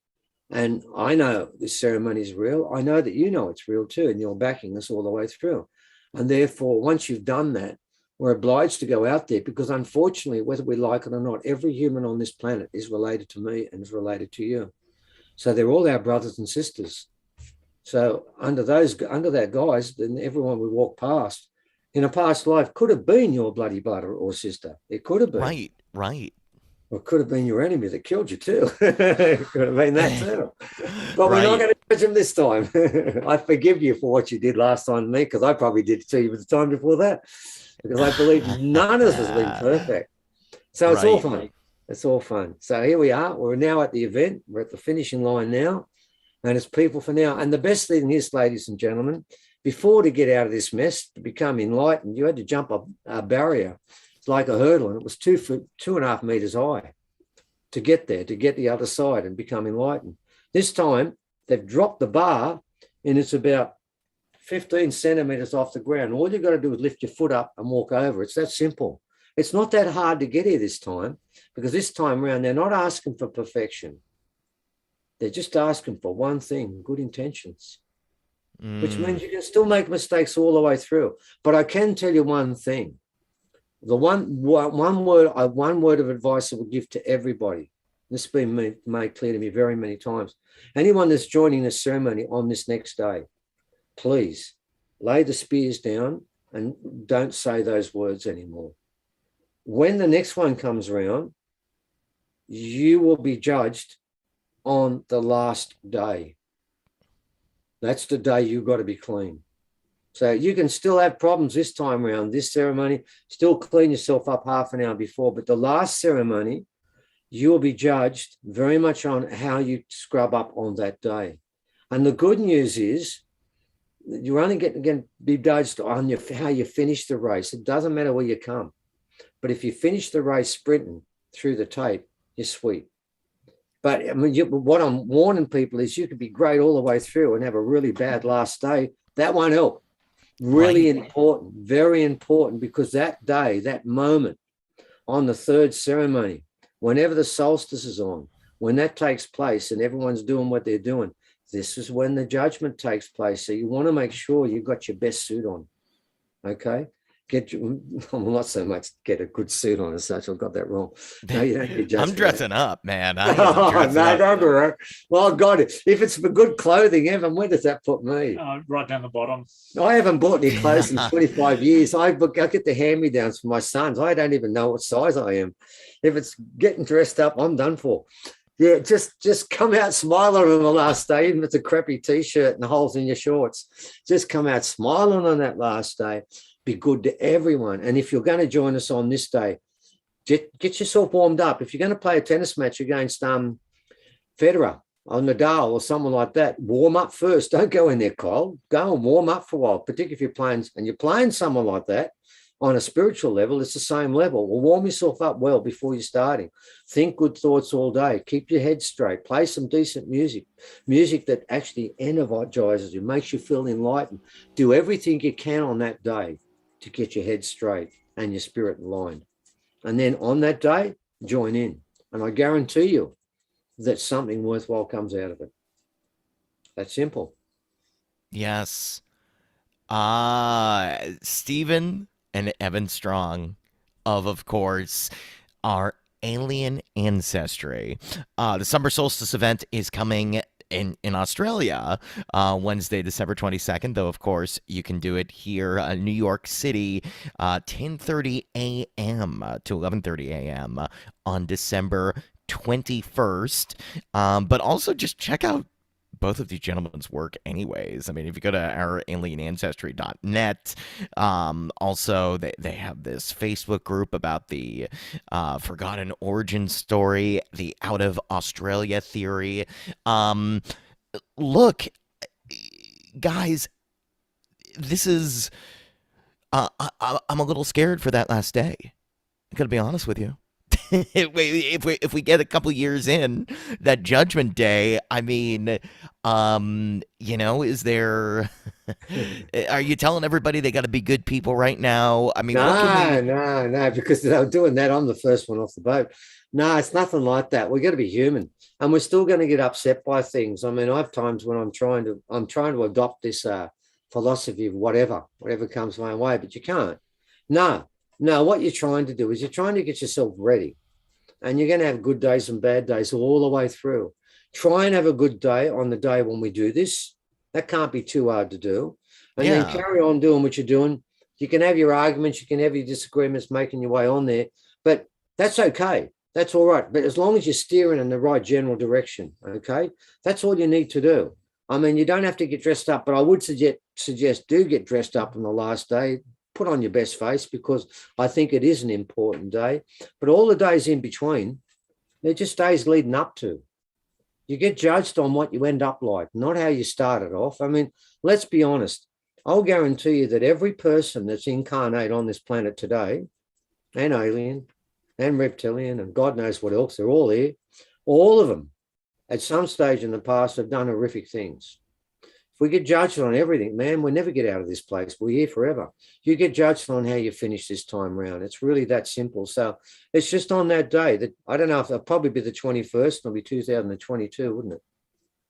and I know this ceremony is real. I know that you know it's real too, and you're backing us all the way through. And therefore, once you've done that, we're obliged to go out there, because unfortunately, whether we like it or not, every human on this planet is related to me and is related to you. So they're all our brothers and sisters. So under that guise, then everyone we walk past in a past life could have been your bloody brother or sister. It could have been. Right, right. Or it could have been your enemy that killed you too. It could have been that too. But we're not Right. going to judge him this time. I forgive you for what you did last time to me, because I probably did to you the time before that, because I believe none of us has been perfect. So it's all Right. fun. It's all fun. So here we are. We're now at the event. We're at the finishing line now. And it's people for now. And the best thing is, ladies and gentlemen, before to get out of this mess, to become enlightened, you had to jump a barrier. It's like a hurdle, and it was 2.5 meters high to get there, to get the other side and become enlightened. This time, they've dropped the bar, and it's about 15 centimeters off the ground. All you've got to do is lift your foot up and walk over. It's that simple. It's not that hard to get here this time, because this time around, they're not asking for perfection. They're just asking for one thing: good intentions, which means you can still make mistakes all the way through. But I can tell you one thing. The one word of advice I would give to everybody, this has been made clear to me very many times. Anyone that's joining this ceremony on this next day, please lay the spears down and don't say those words anymore. When the next one comes around, you will be judged on the last day. That's the day you've got to be clean. So you can still have problems this time around, this ceremony, still clean yourself up half an hour before, but the last ceremony, you will be judged very much on how you scrub up on that day. And the good news is you're only going to be judged on how you finish the race. It doesn't matter where you come. But if you finish the race sprinting through the tape, you're sweet. But I mean, what I'm warning people is you could be great all the way through and have a really bad last day. That won't help. Really important, very important, because that day, that moment on the third ceremony, whenever the solstice is on, when that takes place and everyone's doing what they're doing, this is when the judgment takes place. So you want to make sure you've got your best suit on. Okay? Not so much get a good suit on as such. I've got that wrong. No, you don't get judged. I'm dressing up, man. I Oh, am dressing no, up. don't do it. Well, God, if it's for good clothing, Evan, where does that put me? Right down the bottom. I haven't bought any clothes in 25 years. I get the hand-me-downs for my sons. I don't even know what size I am. If it's getting dressed up, I'm done for. Yeah, just come out smiling on the last day, even if it's a crappy T-shirt and holes in your shorts. Just come out smiling on that last day. Be good to everyone. And if you're going to join us on this day, get yourself warmed up. If you're going to play a tennis match against Federer or Nadal or someone like that, warm up first. Don't go in there cold. Go and warm up for a while, particularly if you're playing someone like that on a spiritual level. It's the same level. Well, warm yourself up well before you're starting. Think good thoughts all day. Keep your head straight. Play some decent music that actually energizes you, makes you feel enlightened. Do everything you can on that day to get your head straight and your spirit aligned. And then on that day, join in. And I guarantee you that something worthwhile comes out of it. That's simple. Yes. Stephen and Evan Strong of course, our alien ancestry. The summer solstice event is coming in Australia, Wednesday, December 22nd, though, of course, you can do it here in New York City, 10:30 a.m. to 11:30 a.m. on December 21st. But also just check out both of these gentlemen's work anyways. I mean, if you go to our alienancestry.net, also they have this Facebook group about the forgotten origin story, the out of Australia theory. Look, guys, this is I'm a little scared for that last day. I'm gonna be honest with you. If we get a couple years in that judgment day, I mean, is there? Are you telling everybody they got to be good people right now? I mean, no, because they were doing that. I'm the first one off the boat. No, it's nothing like that. We're going to be human, and we're still going to get upset by things. I mean, I have times when I'm trying to adopt this philosophy of whatever comes my way, but you can't. No, what you're trying to do is you're trying to get yourself ready, and you're going to have good days and bad days all the way through. Try and have a good day on the day when we do this, That can't be too hard to do. And then Yeah. carry on doing what you're doing. You can have your arguments, you can have your disagreements, making your way on there, but that's okay. That's all right. But as long as you're steering in the right general direction, okay, that's all you need to do. I mean, you don't have to get dressed up, but I would suggest do get dressed up on the last day. Put on your best face, because I think it is an important day. But all the days in between, they're just days leading up to. You get judged on what you end up like, not how you started off. I mean, let's be honest. I'll guarantee you that every person that's incarnate on this planet today, and alien, and reptilian, and God knows what else, they're all here. All of them, at some stage in the past, have done horrific things. If we get judged on everything, man, we'll never get out of this place. We're here forever. You get judged on how you finish this time round. It's really that simple. So it's just on that day that, I don't know if it'll probably be the 21st, it'll be 2022, wouldn't it?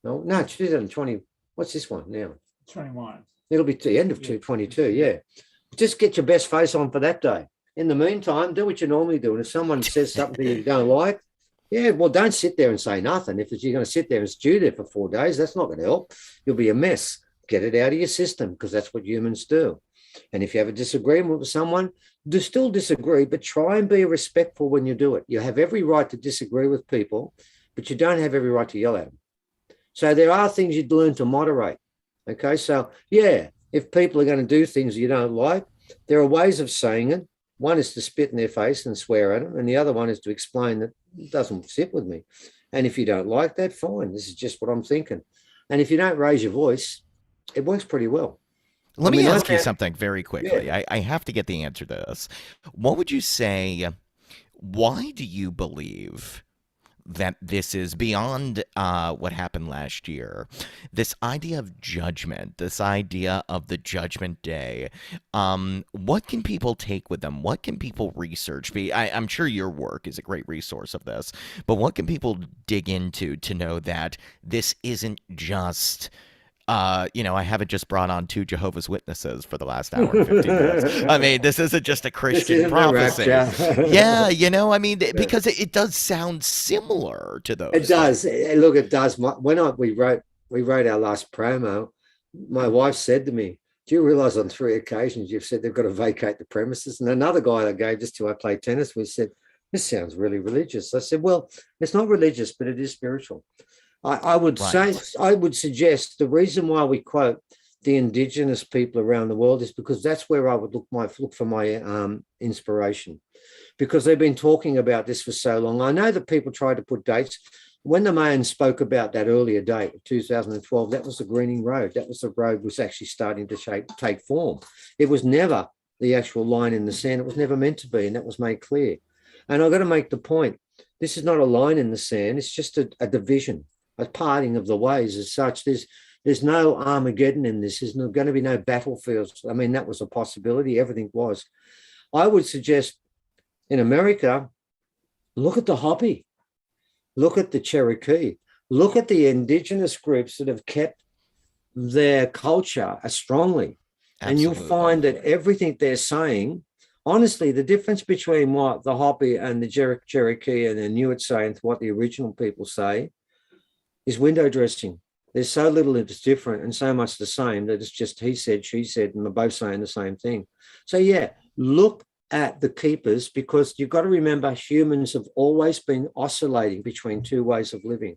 No, 2020. What's this one now? 21. It'll be the end of 2022, yeah. Just get your best face on for that day. In the meantime, do what you normally do. And if someone says something you don't like, yeah, well, don't sit there and say nothing. If you're going to sit there and stew there for 4 days, that's not going to help. You'll be a mess. Get it out of your system, because that's what humans do. And if you have a disagreement with someone, still disagree, but try and be respectful when you do it. You have every right to disagree with people, but you don't have every right to yell at them. So there are things you'd learn to moderate. Okay, so yeah, if people are going to do things you don't like, there are ways of saying it. One is to spit in their face and swear at them, and the other one is to explain that it doesn't sit with me. And if you don't like that, fine. This is just what I'm thinking. And if you don't raise your voice, it works pretty well. Let me ask you something very quickly. Yeah. I have to get the answer to this. What would you say, why do you believe that this is beyond what happened last year? This idea of judgment, this idea of the judgment day, what can people take with them? What can people research? I'm sure your work is a great resource of this, but what can people dig into to know that this isn't just I haven't just brought on 2 Jehovah's Witnesses for the last hour and 15 minutes. I mean, this isn't just a Christian prophecy. Yeah, because it does sound similar to those. It does. Look, it does. When we wrote our last promo, my wife said to me, "Do you realize on 3 occasions you've said they've got to vacate the premises?" And another guy I gave this to, I played tennis with, said, "This sounds really religious." I said, "Well, it's not religious, but it is spiritual." I would suggest the reason why we quote the indigenous people around the world is because that's where I would look for my inspiration, because they've been talking about this for so long. I know that people try to put dates. When the Mayans spoke about that earlier date of 2012, that was the Greening Road. That was the road was actually starting to take form. It was never the actual line in the sand. It was never meant to be, and that was made clear. And I've got to make the point, this is not a line in the sand. It's just a division, a parting of the ways as such. There's no Armageddon in this. There's going to be no battlefields. I mean, that was a possibility. Everything was. I would suggest in America, look at the Hopi, look at the Cherokee, look at the indigenous groups that have kept their culture strongly. Absolutely. And you'll find that everything they're saying, honestly, the difference between what the Hopi and the Cherokee and the Inuit say and what the original people say is window dressing. There's so little that's different and so much the same that it's just he said, she said, and they're both saying the same thing. So yeah, look at the keepers, because you've got to remember humans have always been oscillating between 2 ways of living.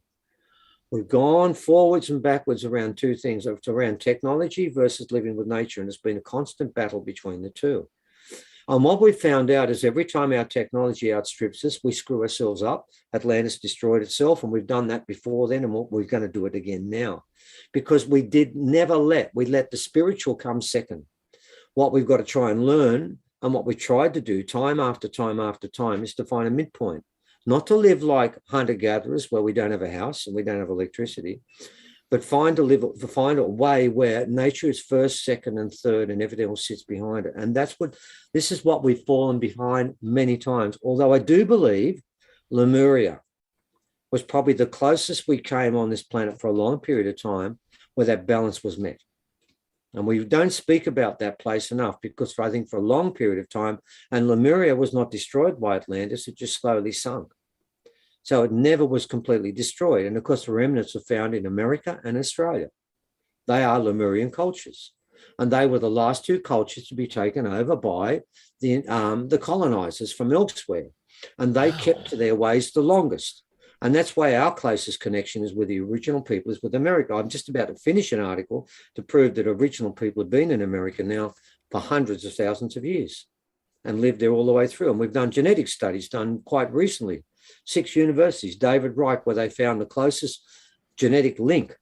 We've gone forwards and backwards around 2 things. It's around technology versus living with nature, and it's been a constant battle between the 2. And what we've found out is every time our technology outstrips us, we screw ourselves up. Atlantis destroyed itself, and we've done that before then, and we're going to do it again now, because we let the spiritual come second. What we've got to try and learn, and what we tried to do time after time after time, is to find a midpoint, not to live like hunter-gatherers where we don't have a house and we don't have electricity, but find a way where nature is first, second, and third, and everything else sits behind it. And this is what we've fallen behind many times. Although I do believe Lemuria was probably the closest we came on this planet for a long period of time where that balance was met. And we don't speak about that place enough, because I think for a long period of time, and Lemuria was not destroyed by Atlantis, it just slowly sunk. So it never was completely destroyed. And of course, the remnants are found in America and Australia. They are Lemurian cultures. And they were the last two cultures to be taken over by the colonizers from elsewhere. And they kept to their ways the longest. And that's why our closest connection is with the original people, is with America. I'm just about to finish an article to prove that original people have been in America now for hundreds of thousands of years and lived there all the way through. And we've done genetic studies done quite recently, 6 universities, David Reich, where they found the closest genetic link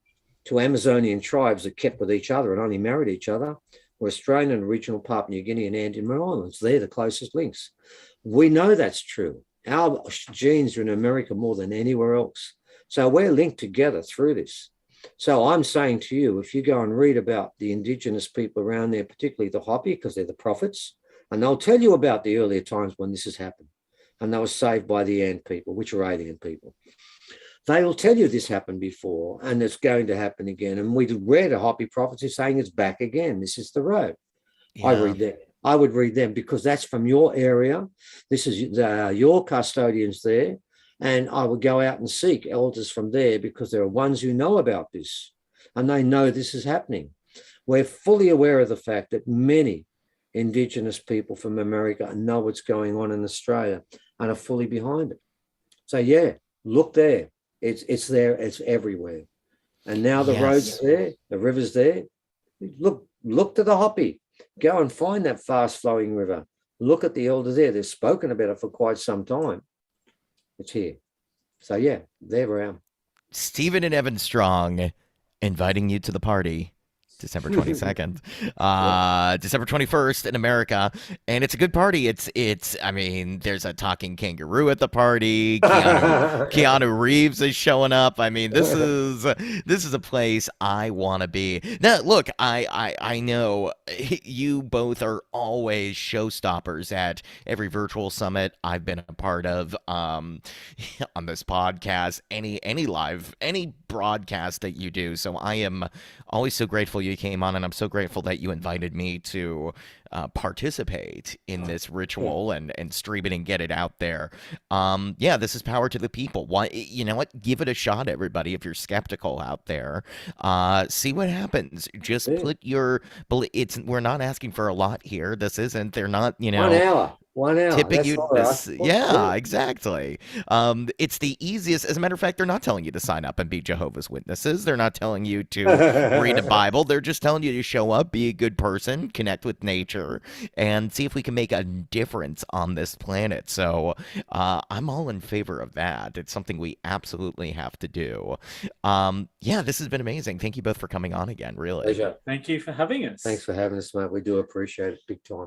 to Amazonian tribes that kept with each other and only married each other were Australian and regional Papua New Guinea and Andaman Islands. They're the closest links. We know that's true. Our genes are in America more than anywhere else. So we're linked together through this. So I'm saying to you, if you go and read about the indigenous people around there, particularly the Hopi, because they're the prophets, and they'll tell you about the earlier times when this has happened. And they were saved by the Ant people, which are alien people. They will tell you this happened before and it's going to happen again. And we read a Hopi prophecy saying it's back again. This is the road. Yeah. I would read them because that's from your area. This is your custodians there. And I would go out and seek elders from there because there are ones who know about this and they know this is happening. We're fully aware of the fact that many Indigenous people from America know what's going on in Australia and are fully behind it. So yeah, look there. It's there, it's everywhere. And now the road's there, the river's there. Look to the Hopi. Go and find that fast flowing river. Look at the elders there. They've spoken about it for quite some time. It's here. So yeah, there we are. Stephen and Evan Strong inviting you to the party. December 22nd, December 21st in America, and it's a good party. I mean, there's a talking kangaroo at the party. Keanu Reeves is showing up. I mean, this is a place I want to be. Now, look, I know you both are always showstoppers at every virtual summit I've been a part of, on this podcast, any live, any broadcast that you do. So I am always so grateful you came on, and I'm so grateful that you invited me to participate in this ritual and stream it and get it out there. Yeah, this is power to the people. Why, you know what? Give it a shot, everybody. If you're skeptical out there, see what happens. Just put your. We're not asking for a lot here. This isn't. They're not. 1 hour. Tipping you this, yeah, exactly. It's the easiest. As a matter of fact, they're not telling you to sign up and be Jehovah's Witnesses. They're not telling you to read a Bible. They're just telling you to show up, be a good person, connect with nature, and see if we can make a difference on this planet. So I'm all in favor of that. It's something we absolutely have to do. Yeah, this has been amazing. Thank you both for coming on again, really. Pleasure. Thank you for having us. Thanks for having us, mate. We do appreciate it big time.